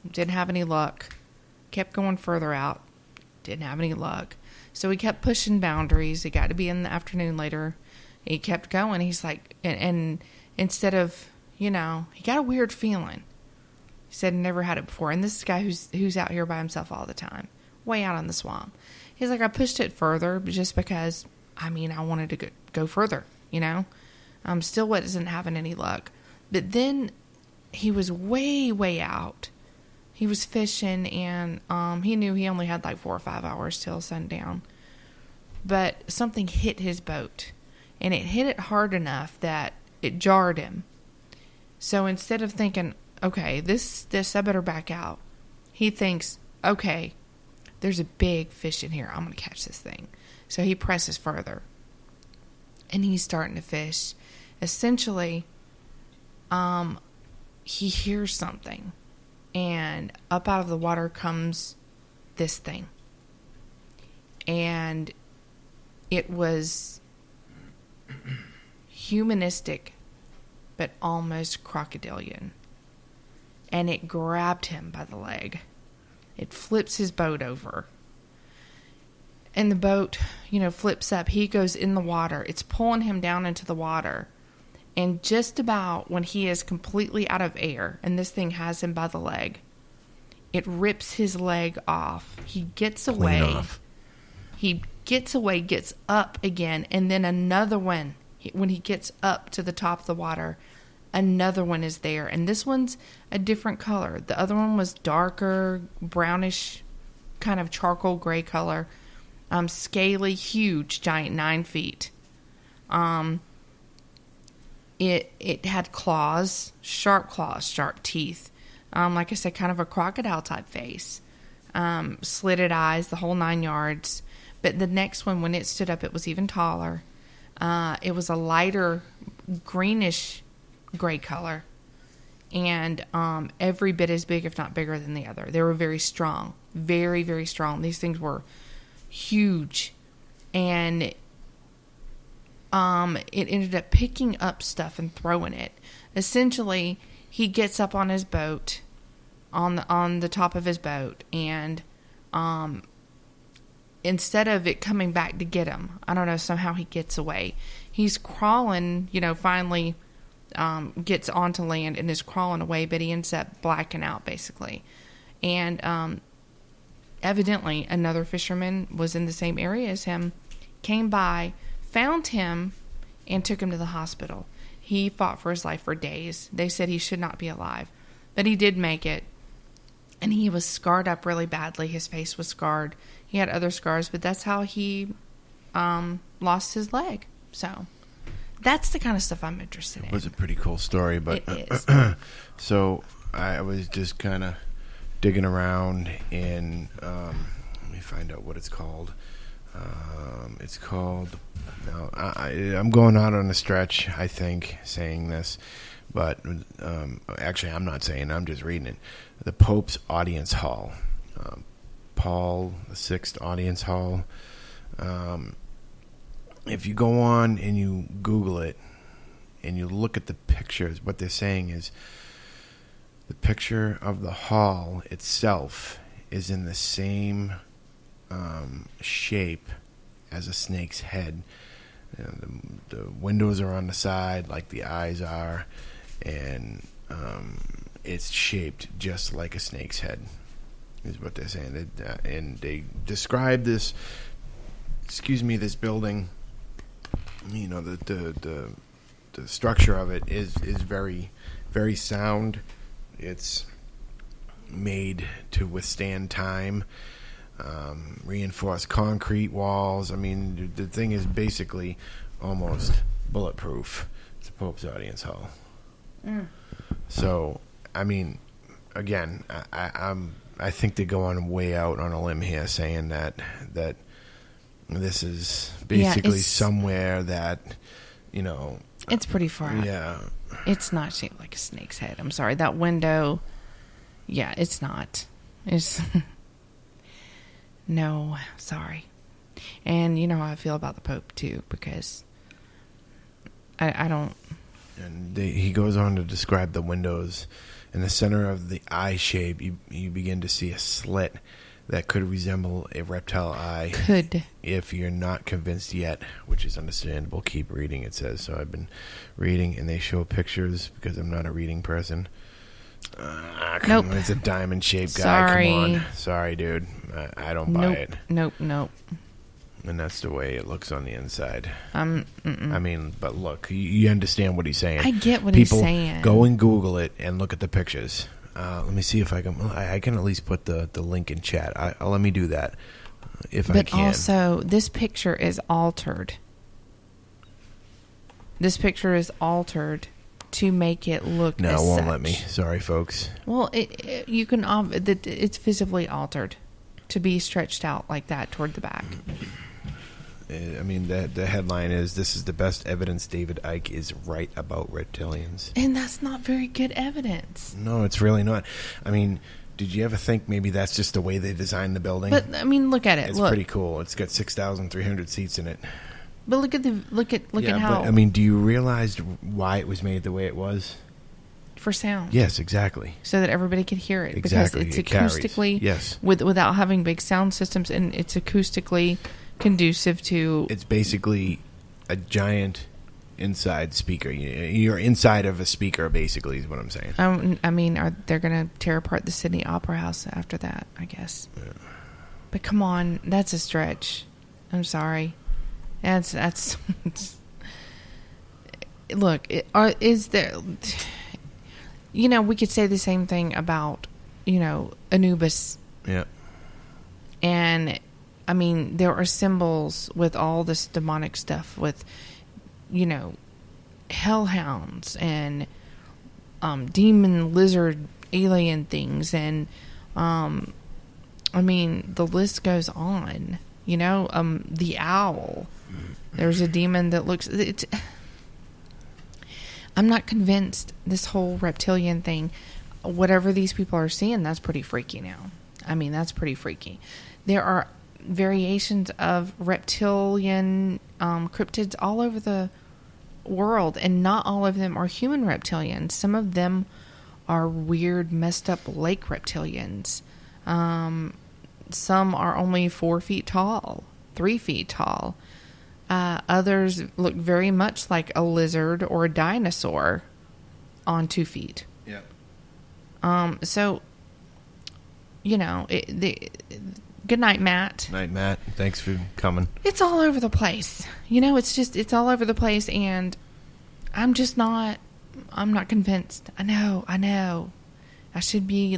didn't have any luck, kept going further out, didn't have any luck. So he kept pushing boundaries. It got to be in the afternoon later. He kept going. He's like, and instead of, he got a weird feeling. He said he never had it before. And this is a guy who's out here by himself all the time, way out in the swamp. He's like, I pushed it further just because, I wanted to go further, Still wasn't having any luck. But then he was way, way out. He was fishing, and he knew he only had like 4 or 5 hours till sundown. But something hit his boat, and it hit it hard enough that it jarred him. So instead of thinking, okay, this I better back out, he thinks, okay, there's a big fish in here. I'm going to catch this thing. So he presses further, and he's starting to fish. Essentially, he hears something, and up out of the water comes this thing. And it was humanistic, but almost crocodilian. And it grabbed him by the leg. It flips his boat over. And the boat, flips up. He goes in the water. It's pulling him down into the water. And just about when he is completely out of air, and this thing has him by the leg, it rips his leg off. He gets away. He gets away, gets up again, and then another one. When he gets up to the top of the water, another one is there. And this one's a different color. The other one was darker, brownish, kind of charcoal gray color. Scaly, huge, giant, 9 feet. It had claws, sharp teeth. Like I said, kind of a crocodile type face. Slitted eyes, the whole 9 yards. But the next one, when it stood up, it was even taller. It was a lighter greenish gray color. And every bit as big, if not bigger than the other. They were very strong. Very, very strong. These things were huge. And it ended up picking up stuff and throwing it. Essentially, he gets up on his boat, on the top of his boat, and instead of it coming back to get him, I don't know, somehow he gets away. He's crawling, finally gets onto land and is crawling away, but he ends up blacking out, basically. And evidently, another fisherman was in the same area as him. came by, found him, and took him to the hospital. He fought for his life for days. They said he should not be alive, but he did make it. And he was scarred up really badly. His face was scarred. He had other scars, but that's how he lost his leg. So that's the kind of stuff I'm interested in. It was a pretty cool story, but it is. So I was just kind of digging around in. Let me find out what it's called. It's called. Now I'm going out on a stretch, I think, saying this, but actually I'm not saying. I'm just reading it. The Pope's Audience Hall, Paul VI Audience Hall. If you go on and you Google it and you look at the pictures, what they're saying is the picture of the hall itself is in the same shape as a snake's head. You know, the windows are on the side like the eyes are, and it's shaped just like a snake's head, is what they're saying. And they describe this, this building, you know, the structure of it is very, very sound. It's made to withstand time, reinforced concrete walls. I mean, the thing is basically almost bulletproof. It's the Pope's Audience Hall. So, I mean, again, I think they go on way out on a limb here, saying that this is basically somewhere that, you know, it's pretty far out. Yeah, it's not shaped like a snake's head. I'm sorry, that window. Yeah, it's not. It's no, sorry. And you know how I feel about the Pope too, because I don't. And he goes on to describe the windows. In the center of the eye shape, you begin to see a slit that could resemble a reptile eye. Could. If you're not convinced yet, which is understandable, keep reading, it says. So I've been reading, and they show pictures because I'm not a reading person. Come on, it's a diamond-shaped guy. Sorry. Come on. Sorry, dude. I don't buy it. Nope. And that's the way it looks on the inside. I mean, but look, you understand what he's saying. I get what he's saying. People, go and Google it and look at the pictures. Let me see if I can. I can at least put the link in chat. Let me do that if I can. But also, this picture is altered. This picture is altered to make it look. No, as it won't such. let me. Sorry, folks. Well, you can. It's visibly altered to be stretched out like that toward the back. I mean, the headline is, "This is the best evidence David Icke is right about reptilians." And that's not very good evidence. No, it's really not. I mean, did you ever think maybe that's just the way they designed the building? But I mean, look at it. It's pretty cool. It's got 6,300 seats in it. But look at how. But, I mean, do you realize why it was made the way it was? For sound. Yes, exactly. So that everybody could hear it. Exactly. Because it's It carries. acoustically. Yes. Without having big sound systems, and it's acoustically conducive to. It's basically a giant inside speaker. You're inside of a speaker, basically, is what I'm saying. I mean, they're going to tear apart the Sydney Opera House after that, I guess. Yeah. But come on, that's a stretch. I'm sorry. That's look, is there, you know, we could say the same thing about, you know, Anubis. Yeah. And I mean, there are symbols with all this demonic stuff with, you know, hellhounds and demon lizard alien things, and I mean, the list goes on. You know, the owl. There's a demon that looks. I'm not convinced this whole reptilian thing. Whatever these people are seeing, that's pretty freaky now. I mean, that's pretty freaky. There are variations of reptilian cryptids all over the world, and not all of them are human reptilians. Some of them are weird, messed up lake reptilians. Some are only 4 feet tall, 3 feet tall. Others look very much like a lizard or a dinosaur on 2 feet. Yep. So, you know, Good night, Matt. Night, Matt. Thanks for coming. It's all over the place. It's all over the place, and I'm not convinced. I know. I should be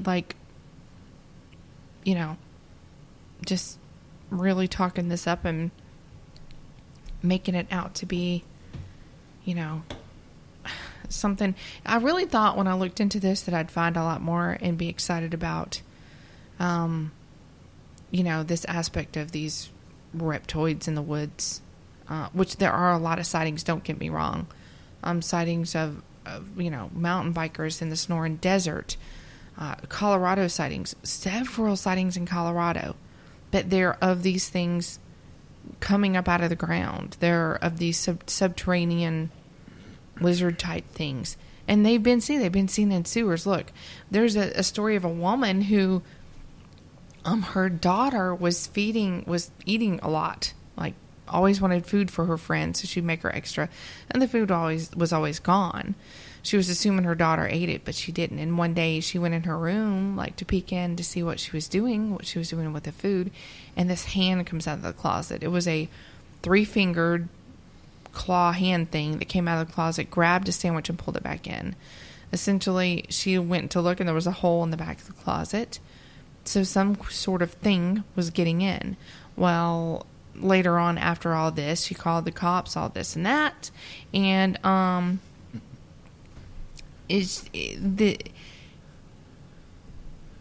just really talking this up and making it out to be, something. I really thought when I looked into this that I'd find a lot more and be excited about, this aspect of these reptoids in the woods, which there are a lot of sightings, don't get me wrong. Sightings of mountain bikers in the Sonoran Desert, Colorado sightings, several sightings in Colorado. But they're of these things coming up out of the ground. They're of these subterranean lizard-type things. And they've been seen in sewers. Look, there's a story of a woman who, her daughter was eating a lot. Always wanted food for her friends, so she'd make her extra. And the food was always gone. She was assuming her daughter ate it, but she didn't. And one day she went in her room, to peek in to see what she was doing with the food. And this hand comes out of the closet. It was a 3-fingered claw hand thing that came out of the closet, grabbed a sandwich and pulled it back in. Essentially, she went to look and there was a hole in the back of the closet. So some sort of thing was getting in. Well, later on, after all this, she called the cops, all this and that. And,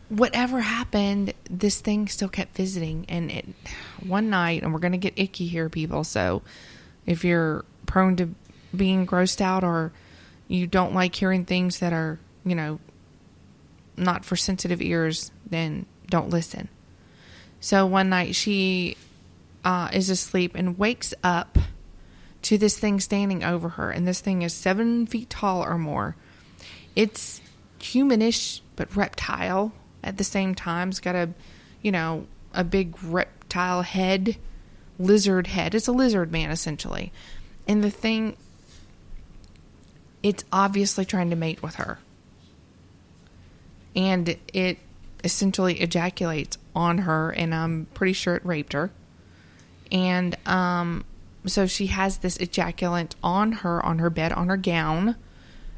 whatever happened, this thing still kept visiting. And one night, and we're going to get icky here, people. So if you're prone to being grossed out or you don't like hearing things that are, not for sensitive ears, then don't listen. So one night she is asleep and wakes up to this thing standing over her. And this thing is 7 feet tall or more. It's humanish, but reptile at the same time. It's got a big reptile head, lizard head. It's a lizard man, essentially. And the thing, it's obviously trying to mate with her. And it essentially ejaculates on her, and I'm pretty sure it raped her. And so she has this ejaculant on her bed, on her gown,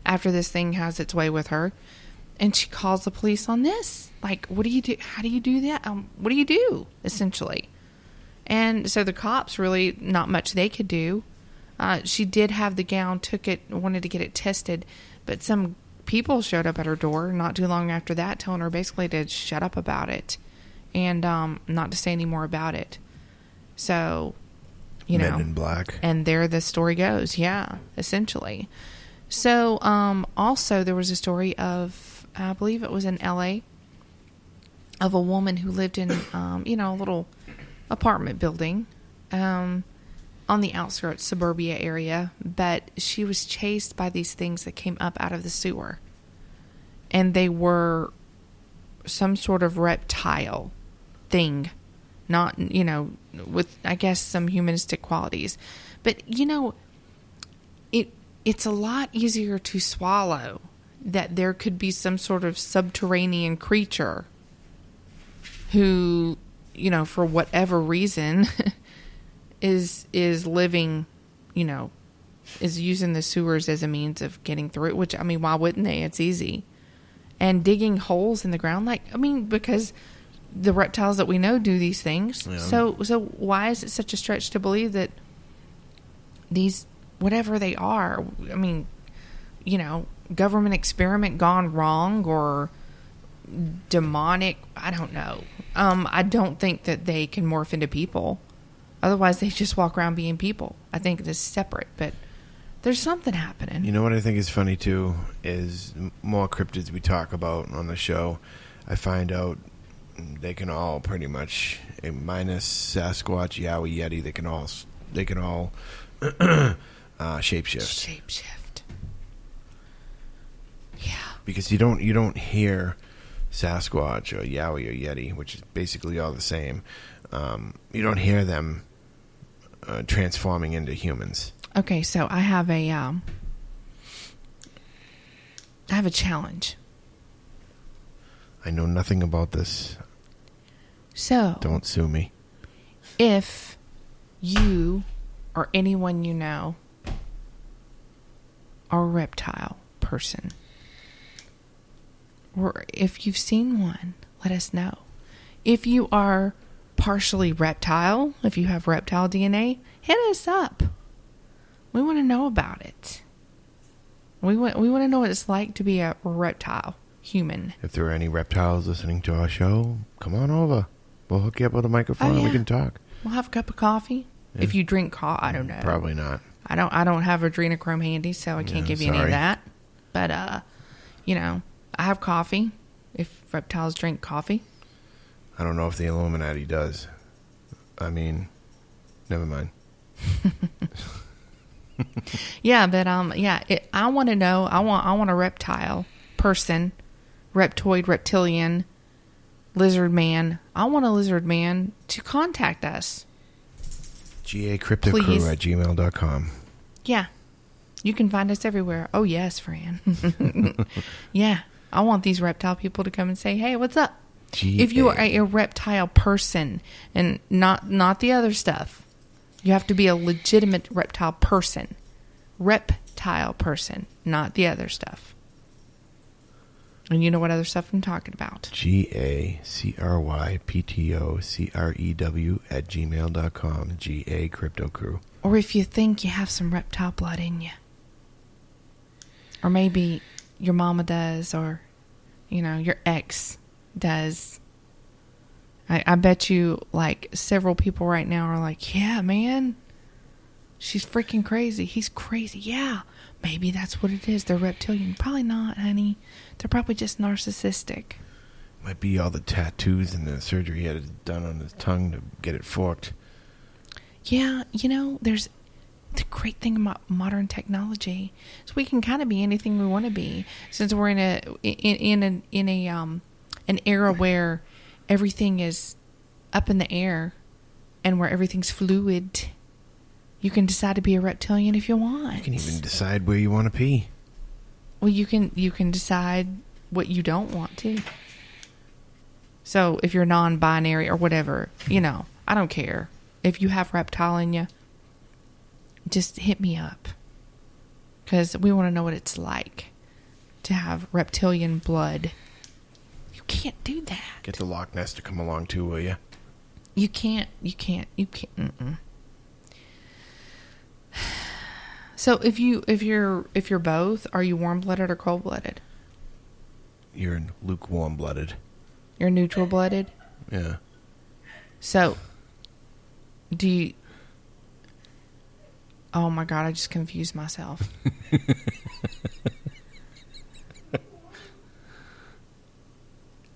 after this thing has its way with her. And she calls the police on this. What do you do? How do you do that? What do you do, essentially? And so the cops, really not much they could do. She did have the gown, took it, wanted to get it tested, but some people showed up at her door not too long after that, telling her basically to shut up about it and not to say any more about it. So, Men in Black. And there the story goes. Yeah, essentially. So, also there was a story of, I believe it was in LA, of a woman who lived in, a little apartment building, on the outskirts, suburbia area, but she was chased by these things that came up out of the sewer. And they were some sort of reptile thing, not, with, I guess, some humanistic qualities. But, it's a lot easier to swallow that there could be some sort of subterranean creature who, for whatever reason is living, is using the sewers as a means of getting through it, which, why wouldn't they? It's easy. And digging holes in the ground, because the reptiles that we know do these things. Yeah. So why is it such a stretch to believe that these, whatever they are, government experiment gone wrong or demonic, I don't know. I don't think that they can morph into people. Otherwise, they just walk around being people. I think it is separate, but there's something happening. You know what I think is funny, too, is more cryptids we talk about on the show, I find out they can all pretty much, minus Sasquatch, Yowie, Yeti, they can all shapeshift. Shapeshift. Yeah. Because you don't hear Sasquatch or Yowie or Yeti, which is basically all the same. You don't hear them transforming into humans. Okay, so I have a challenge. I know nothing about this. So, Don't sue me. if you or anyone you know are a reptile person, or if you've seen one, let us know. If you are partially reptile, if you have reptile DNA, hit us up. We want to know about it. We want to know what it's like to be a reptile human. If there are any reptiles listening to our show, come on over. We'll hook you up with a microphone and we can talk. We'll have a cup of coffee. Yeah. If you drink coffee, I don't know. Probably not. I don't have adrenochrome handy, so I can't give you any of that. But I have coffee. If reptiles drink coffee. I don't know if the Illuminati does. I mean, never mind. Yeah, but I want to know. I want a reptile person, reptoid, reptilian, lizard man. I want a lizard man to contact us. GACryptidCrew@gmail.com. Yeah, you can find us everywhere. Oh yes, Fran. Yeah, I want these reptile people to come and say, "Hey, what's up?" If you are a reptile person and not the other stuff. You have to be a legitimate reptile person. Reptile person, not the other stuff. And you know what other stuff I'm talking about. GACryptocrew@gmail.com. GACryptoCrew. Or if you think you have some reptile blood in you. Or maybe your mama does, or, your ex does. I bet you, several people right now are like, yeah, man, she's freaking crazy. He's crazy. Yeah, maybe that's what it is. They're reptilian. Probably not, honey. They're probably just narcissistic. Might be all the tattoos and the surgery he had done on his tongue to get it forked. Yeah, there's the great thing about modern technology is we can kind of be anything we want to be. Since we're in an era where everything is up in the air and where everything's fluid, you can decide to be a reptilian if you want. You can even decide where you want to pee. Well, you can decide what you don't want to. So if you're non-binary or whatever, I don't care. If you have reptile in you, just hit me up. Because we want to know what it's like to have reptilian blood. You can't do that. Get the Loch Ness to come along too, will you? You can't. Mm-mm. So if you're both, are you warm-blooded or cold-blooded? You're lukewarm-blooded. You're neutral-blooded? Yeah. So, do you... Oh my God, I just confused myself.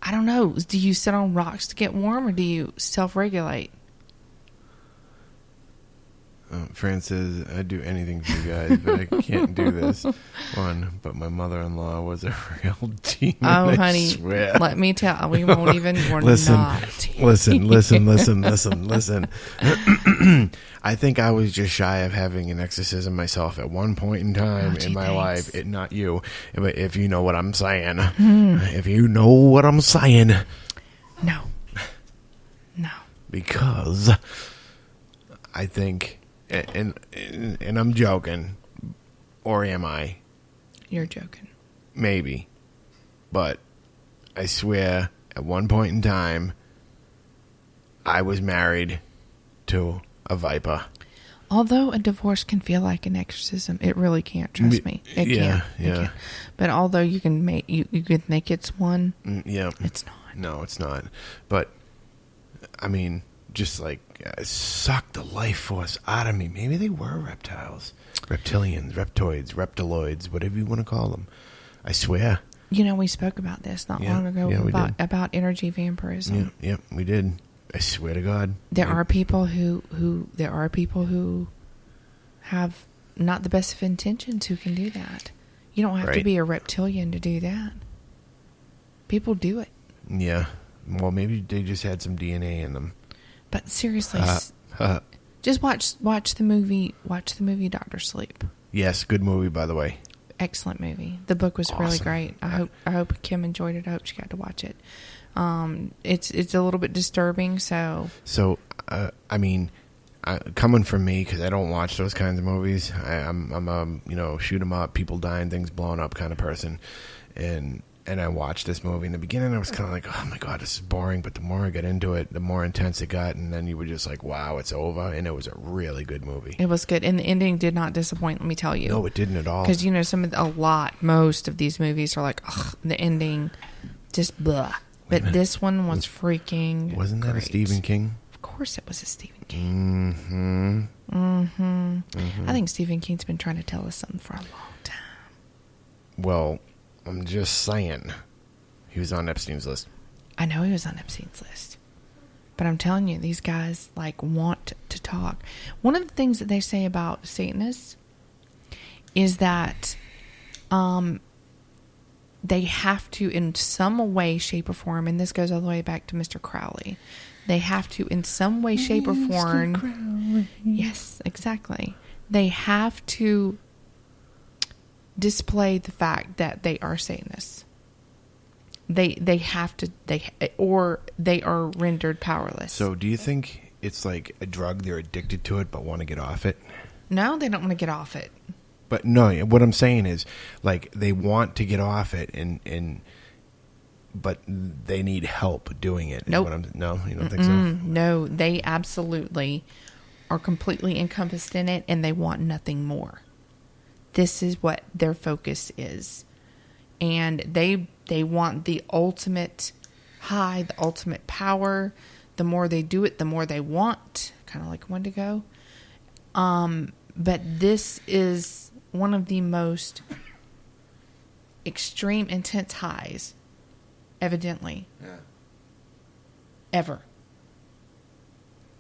I don't know. Do you sit on rocks to get warm, or do you self-regulate? Fran says, I'd do anything for you guys, but I can't do this one. But my mother-in-law was a real demon. Oh, honey, swear. Let me tell. We won't even. We're Listen. I think I was just shy of having an exorcism myself at one point in time in my life. Not you, but if you know what I'm saying. If you know what I'm saying. No. Because I think, and I'm joking, or am I? You're joking. Maybe. But I swear, at one point in time, I was married to a viper. Although a divorce can feel like an exorcism, it really can't. Trust me, it can't. It can't. But although you can make you could think it's one, it's not. No, it's not. But I mean, just like suck the life force out of me. Maybe they were reptiles, reptilians, reptoids, reptiloids, whatever you want to call them. I swear. We spoke about this not long ago about energy vampirism. Yeah, we did. I swear to God. There are people who have not the best of intentions who can do that. You don't have to be a reptilian to do that. People do it. Yeah. Well, maybe they just had some DNA in them. But seriously, just watch the movie. Watch the movie Dr. Sleep. Yes, good movie, by the way. Excellent movie. The book was really great. I hope Kim enjoyed it. I hope she got to watch it. It's a little bit disturbing. So I mean, coming from me, because I don't watch those kinds of movies. I'm a shoot 'em up, people dying, things blowing up kind of person, and I watched this movie. In the beginning, I was kind of like, oh my god, this is boring. But the more I got into it, the more intense it got, and then you were just like, wow, it's over. And it was a really good movie. It was good, and the ending did not disappoint. Let me tell you. No, it didn't at all. Because most of these movies are like, ugh, the ending, just blah. But this one was freaking. Wasn't that great. a Stephen King? Of course, it was a Stephen King. I think Stephen King's been trying to tell us something for a long time. Well, I'm just saying, he was on Epstein's list. I know he was on Epstein's list, but I'm telling you, these guys want to talk. One of the things that they say about Satanists is that they have to, in some way, shape, or form, and this goes all the way back to Mr. Crowley. They have to, in some way, shape, or form. Crowley. Yes, exactly. They have to display the fact that they are Satanists. They have to, or they are rendered powerless. So do you think it's like a drug, they're addicted to it but want to get off it? No, they don't want to get off it. But no, what I'm saying is, like, they want to get off it, but they need help doing it. Nope. No, you don't think so? No, they absolutely are completely encompassed in it, and they want nothing more. This is what their focus is. And they want the ultimate high, the ultimate power. The more they do it, the more they want. Kind of like Wendigo. But this is one of the most extreme, intense highs, evidently, ever.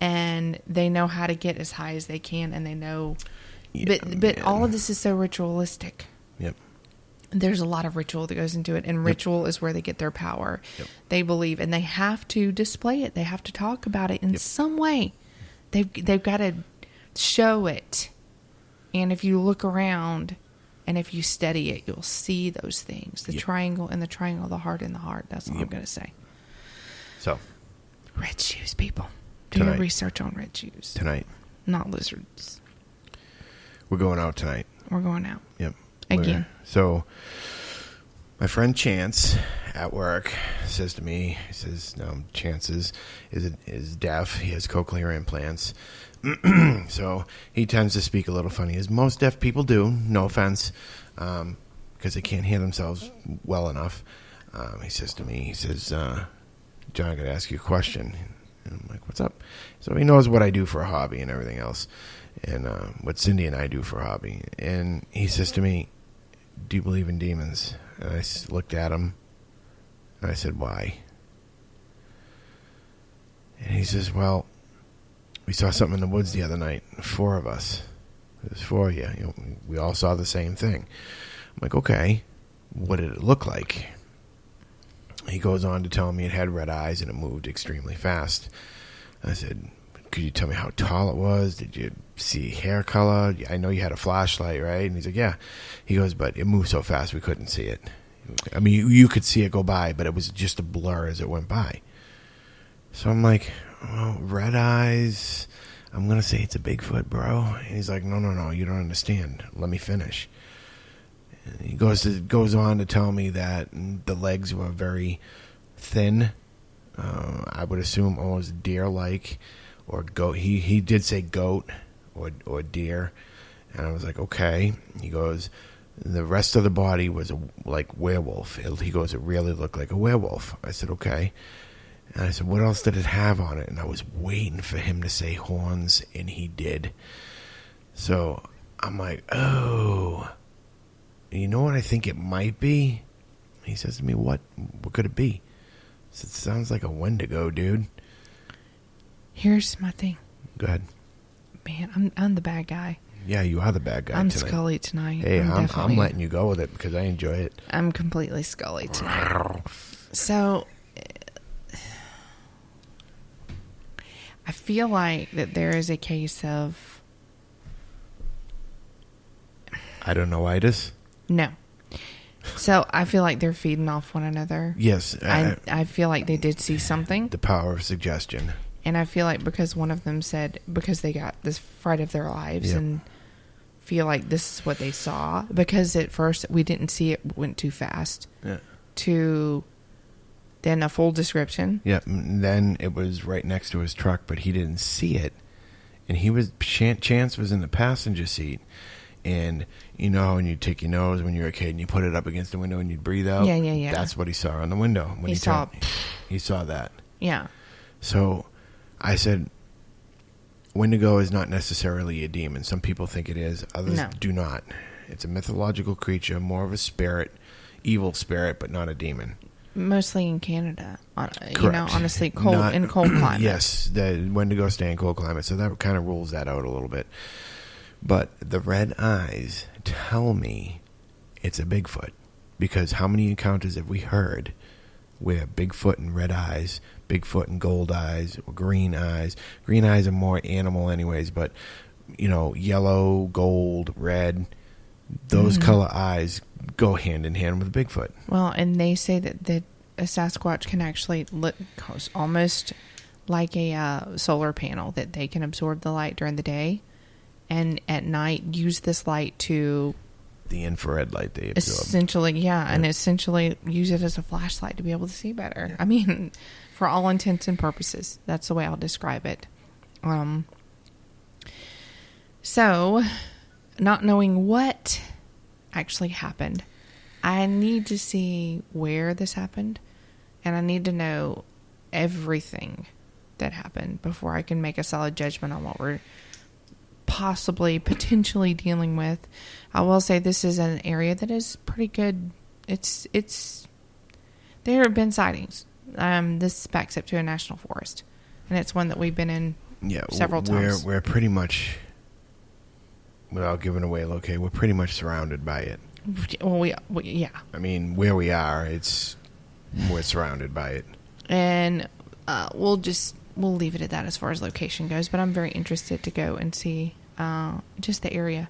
And they know how to get as high as they can, and they know... But all of this is so ritualistic. Yep. There's a lot of ritual that goes into it, and ritual is where they get their power. Yep. They believe, and they have to display it. They have to talk about it in some way. They've got to show it. And if you look around and if you study it, you'll see those things. The triangle and the triangle, the heart and the heart. That's all I'm going to say. So. Red shoes, people. Do your research on red shoes. Tonight. Not lizards. We're going out tonight. We're going out. Yep. Again. So, my friend Chance at work says to me, he says, no, Chance is deaf. He has cochlear implants. So, he tends to speak a little funny, as most deaf people do. No offense, because they can't hear themselves well enough. He says to me, John, I got to ask you a question. And I'm like, what's up? So, he knows what I do for a hobby and everything else. And what Cindy and I do for a hobby. And he says to me, do you believe in demons? And I looked at him, and I said, why? And he says, well, we saw something in the woods the other night, 4 of us. It was 4 of you. We all saw the same thing. I'm like, okay, what did it look like? He goes on to tell me it had red eyes and it moved extremely fast. I said, could you tell me how tall it was? Did you see hair color? I know you had a flashlight, right? And he's like, yeah. He goes, but it moved so fast we couldn't see it. I mean, you could see it go by, but it was just a blur as it went by. So I'm like, well, red eyes, I'm going to say it's a Bigfoot, bro. And he's like, no, you don't understand. Let me finish. And he goes on to tell me that the legs were very thin. I would assume almost deer-like. Or goat. He did say goat or deer. And I was like, okay. He goes, the rest of the body was like werewolf. He goes, it really looked like a werewolf. I said, okay. And I said, what else did it have on it? And I was waiting for him to say horns, and he did. So I'm like, oh. You know what I think it might be? He says to me, what? What could it be? I said, it sounds like a Wendigo, dude. Here's my thing. Go ahead. Man, I'm the bad guy. Yeah, you are the bad guy I'm tonight. Scully tonight. Hey, I'm letting you go with it because I enjoy it. I'm completely Scully tonight. So, I feel like that there is a case of... I don't know-itis? No. So I feel like they're feeding off one another. Yes. I feel like they did see something. The power of suggestion. And I feel like because one of them said, because they got this fright of their lives and feel like this is what they saw. Because at first we didn't see it, went too fast. Yeah. To then a full description. Yeah. And then it was right next to his truck, but he didn't see it. And Chance was in the passenger seat. And you know, and you take your nose when you're a kid and you put it up against the window and you breathe out. Yeah. That's what he saw on the window. When he saw that. Yeah. So I said, Wendigo is not necessarily a demon. Some people think it is. Others do not. It's a mythological creature, more of a spirit, evil spirit, but not a demon. Mostly in Canada. Correct. You know, honestly, in cold climate. Yes, the Wendigo stay in cold climate, so that kind of rules that out a little bit. But the red eyes tell me it's a Bigfoot. Because how many encounters have we heard where Bigfoot and red eyes, Bigfoot and gold eyes, or green eyes. Green eyes are more animal anyways, but, you know, yellow, gold, red, those color eyes go hand in hand with Bigfoot. Well, and they say that a Sasquatch can actually look almost like a solar panel, that they can absorb the light during the day and at night use this light to... The infrared light they absorb. Essentially, and essentially use it as a flashlight to be able to see better. Yeah. I mean, for all intents and purposes, that's the way I'll describe it. So, not knowing what actually happened, I need to see where this happened, and I need to know everything that happened before I can make a solid judgment on what we're potentially dealing with. I will say this is an area that is pretty good. There have been sightings. This backs up to a national forest, and it's one that we've been in several times. We're pretty much, without giving away location, we're pretty much surrounded by it. Well, I mean, where we are, we're surrounded by it. And we'll leave it at that as far as location goes, but I'm very interested to go and see just the area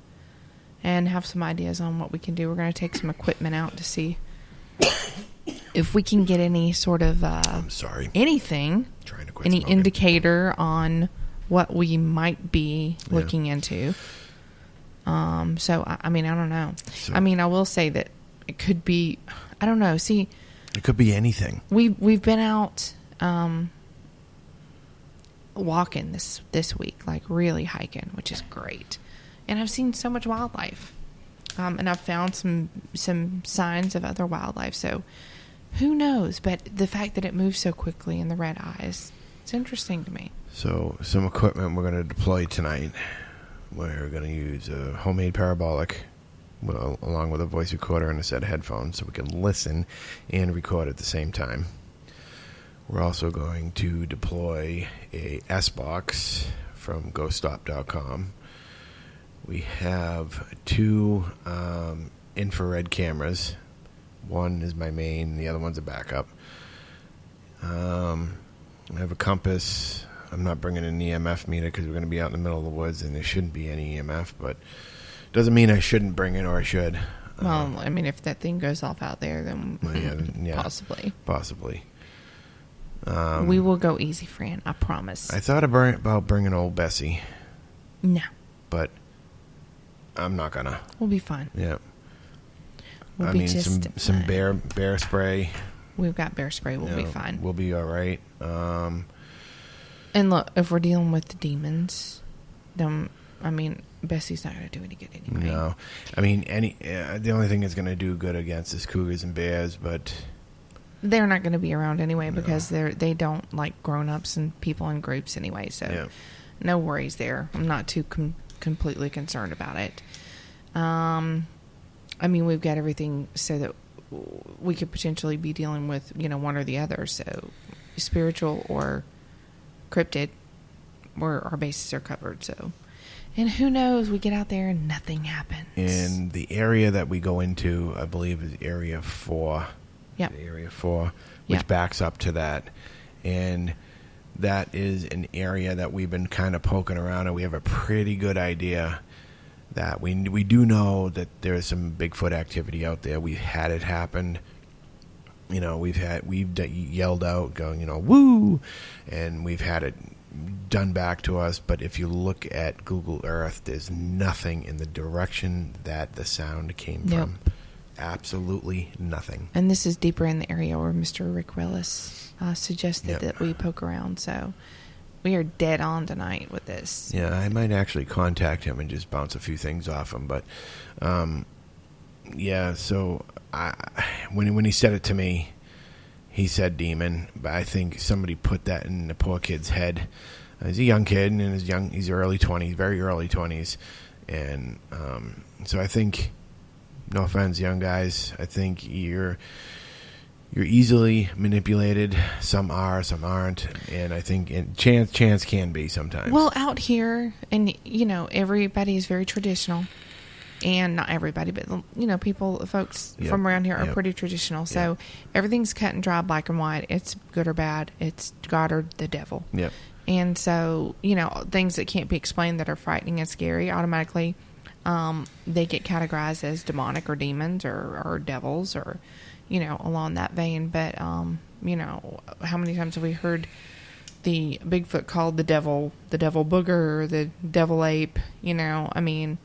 and have some ideas on what we can do. We're going to take some equipment out to see if we can get any sort of anything, any indicator on what we might be looking into. So I mean, I don't know. I mean, I will say that it could be, I don't know. See, it could be anything. We've been out walking this week, like really hiking, which is great. And I've seen so much wildlife. And I've found some signs of other wildlife. So who knows? But the fact that it moves so quickly in the red eyes, it's interesting to me. So some equipment we're going to deploy tonight. We're going to use a homemade parabolic along with a voice recorder and a set of headphones so we can listen and record at the same time. We're also going to deploy a S-Box from GhostStop.com. We have 2 infrared cameras. One is my main, the other one's a backup. I have a compass. I'm not bringing an EMF meter because we're going to be out in the middle of the woods and there shouldn't be any EMF, but doesn't mean I shouldn't bring it or I should. Well, I mean, if that thing goes off out there, then possibly. Possibly. We will go easy, Fran. I promise. I thought about bringing old Bessie. No. But I'm not gonna. We'll be fine. Yeah. We'll be some bear spray. We've got bear spray. We'll be fine. We'll be all right. And look, if we're dealing with the demons, then I mean, Bessie's not going to do any good anyway. No, I mean the only thing that's going to do good against is cougars and bears, but they're not going to be around anyway because they don't like grown-ups and people in groups anyway. So no worries there. I'm not too completely concerned about it. I mean, we've got everything so that we could potentially be dealing with, one or the other. So spiritual or cryptid, where our bases are covered. So, and who knows, we get out there and nothing happens. And the area that we go into, I believe, is Area 4. Yep. Area 4, which backs up to that. And that is an area that we've been kind of poking around, and we have a pretty good idea that. We do know that there is some Bigfoot activity out there. We've had it happen. You know, we've yelled out, going, you know, woo, and we've had it done back to us. But if you look at Google Earth, there's nothing in the direction that the sound came from. Absolutely nothing. And this is deeper in the area where Mr. Rick Willis suggested that we poke around. So we are dead on tonight with this. Yeah, I might actually contact him and just bounce a few things off him. But, yeah, so when he said it to me, he said demon. But I think somebody put that in the poor kid's head. He's a young kid, and he's early 20s, very early 20s. And so I think, no offense, young guys, I think you're easily manipulated. Some are, some aren't, and I think chance can be sometimes. Well, out here, and you know, everybody is very traditional, and not everybody, but you know, folks from around here are pretty traditional. So everything's cut and dry, black and white. It's good or bad. It's God or the devil. Yep. And so, you know, things that can't be explained that are frightening and scary automatically. They get categorized as demonic or demons or devils or, you know, along that vein. But, you know, how many times have we heard the Bigfoot called the devil booger or the devil ape? You know, I mean,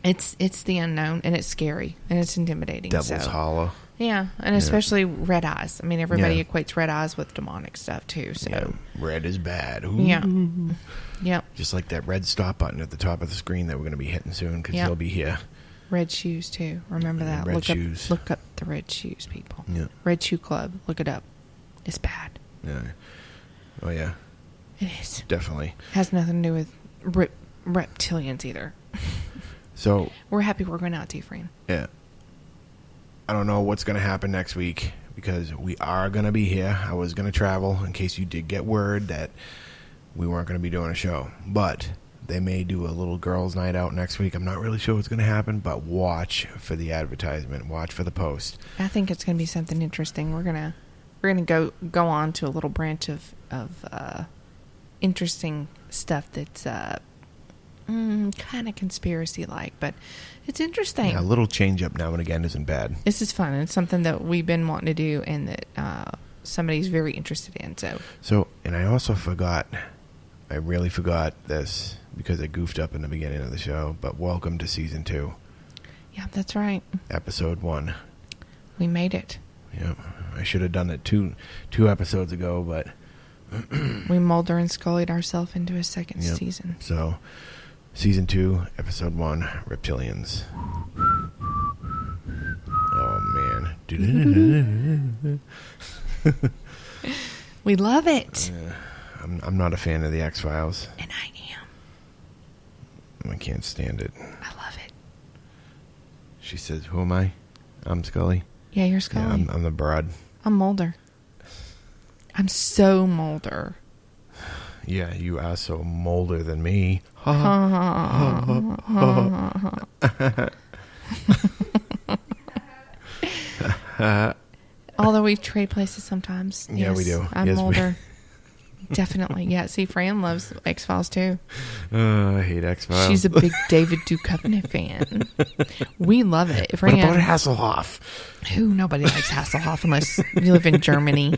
it's the unknown, and it's scary, and it's intimidating. Devil's Hollow. Yeah, and especially red eyes. I mean, everybody equates red eyes with demonic stuff, too. So red is bad. Ooh. Yeah. Yep. Just like that red stop button at the top of the screen that we're going to be hitting soon, because he'll be here. Red shoes, too. Remember that. Red shoes. Look up the red shoes, people. Yeah. Red Shoe Club. Look it up. It's bad. Yeah. Oh, yeah. It is. Definitely. Has nothing to do with reptilians either. So we're happy we're going out to you, friend. Yeah. I don't know what's going to happen next week, because we are going to be here. I was going to travel in case you did get word that we weren't going to be doing a show. But they may do a little girls' night out next week. I'm not really sure what's going to happen, but watch for the advertisement. Watch for the post. I think it's going to be something interesting. We're gonna go on to a little branch of interesting stuff that's kind of conspiracy-like, but it's interesting. Yeah, a little change-up now and again isn't bad. This is fun. It's something that we've been wanting to do, and that somebody's very interested in. So, and I also forgot. I really forgot this because I goofed up in the beginning of the show. But welcome to season 2. Yeah, that's right. Episode 1. We made it. Yep. I should have done it two episodes ago, but we Mulder and Scullied ourselves into a second season. So, season 2, episode 1, Reptilians. Oh man, we love it. I'm not a fan of the X-Files, and I am. I can't stand it. I love it. She says, "Who am I? I'm Scully." Yeah, you're Scully. Yeah, I'm the broad. I'm Mulder. I'm so Mulder. Yeah, you are so Mulder than me. Although we trade places sometimes. Yeah, we do. I'm Mulder. Definitely. Yeah. See, Fran loves X-Files too. I hate X-Files. She's a big David Duchovny fan. We love it. What about Hasselhoff? Who? Nobody likes Hasselhoff unless you live in Germany.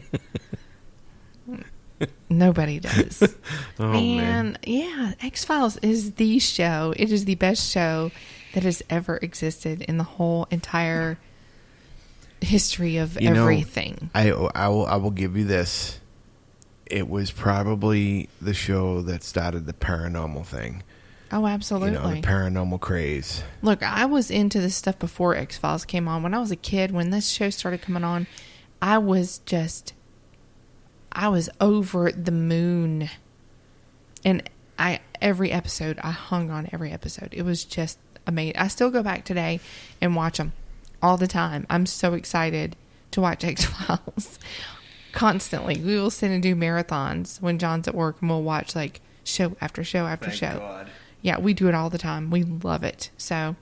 Nobody does. Man. Yeah, X-Files is the show. It is the best show that has ever existed in the whole entire history of everything. I will give you this. It was probably the show that started the paranormal thing. Oh, absolutely. The paranormal craze. Look, I was into this stuff before X-Files came on. When I was a kid, when this show started coming on, I was over the moon. And every episode, I hung on every episode. It was just amazing. I still go back today and watch them all the time. I'm so excited to watch X-Files. Constantly. We will sit and do marathons when John's at work, and we'll watch like show after show after Thank show. God. Yeah, we do it all the time. We love it. So,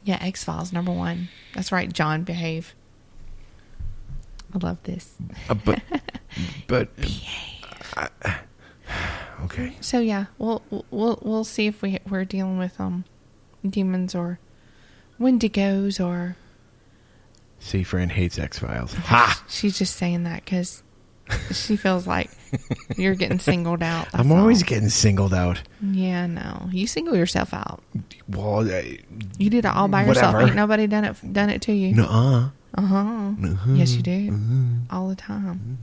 yeah, X-Files, number 1. That's right, John, behave. I love this. But behave. Okay. So yeah, we'll see if we're dealing with demons or wendigos or. See, Fran hates X-Files. Ha! She's just saying that because she feels like you're getting singled out. I'm always getting singled out. Yeah, no, you single yourself out. Well, you did it all by yourself. Ain't nobody done it to you. Nuh-uh. Yes, you did. All the time.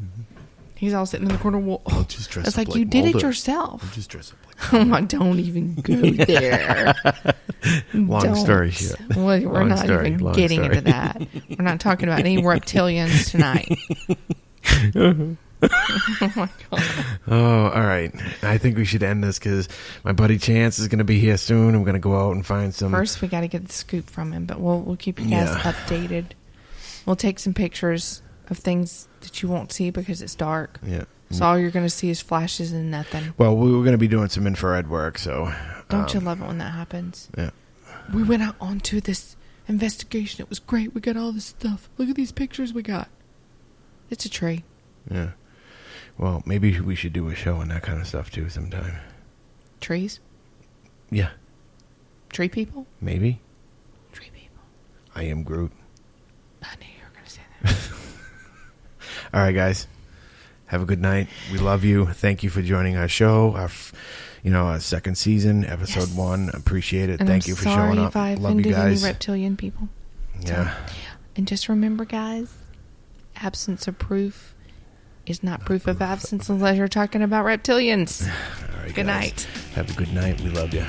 He's all sitting in the corner. Well, I'll just dress it's up like you did it yourself. I'll just dress up like Oh my! Don't even go there. Long story short. Well, we're Long not story, even long getting story. into that. We're not talking about any reptilians tonight. Oh my god! Oh, all right. I think we should end this because my buddy Chance is going to be here soon. I'm going to go out and find some. First, we got to get the scoop from him, but we'll keep you guys updated. We'll take some pictures of things that you won't see because it's dark. Yeah. So all you're going to see is flashes and nothing. Well, we were going to be doing some infrared work, so. Don't you love it when that happens? Yeah. We went out onto this investigation. It was great. We got all this stuff. Look at these pictures we got. It's a tree. Yeah. Well, maybe we should do a show on that kind of stuff too sometime. Trees? Yeah. Tree people? Maybe. Tree people. I am Groot. I knew you were going to say that. All right, guys. Have a good night. We love you. Thank you for joining our show. Our second season, episode 1. Appreciate it. And Thank I'm you for showing up. Sorry if I Love you offended guys. any reptilian people. Yeah. And just remember, guys, absence of proof is not proof of absence unless you're talking about reptilians. All right, Good guys. night. Have a good night. We love you.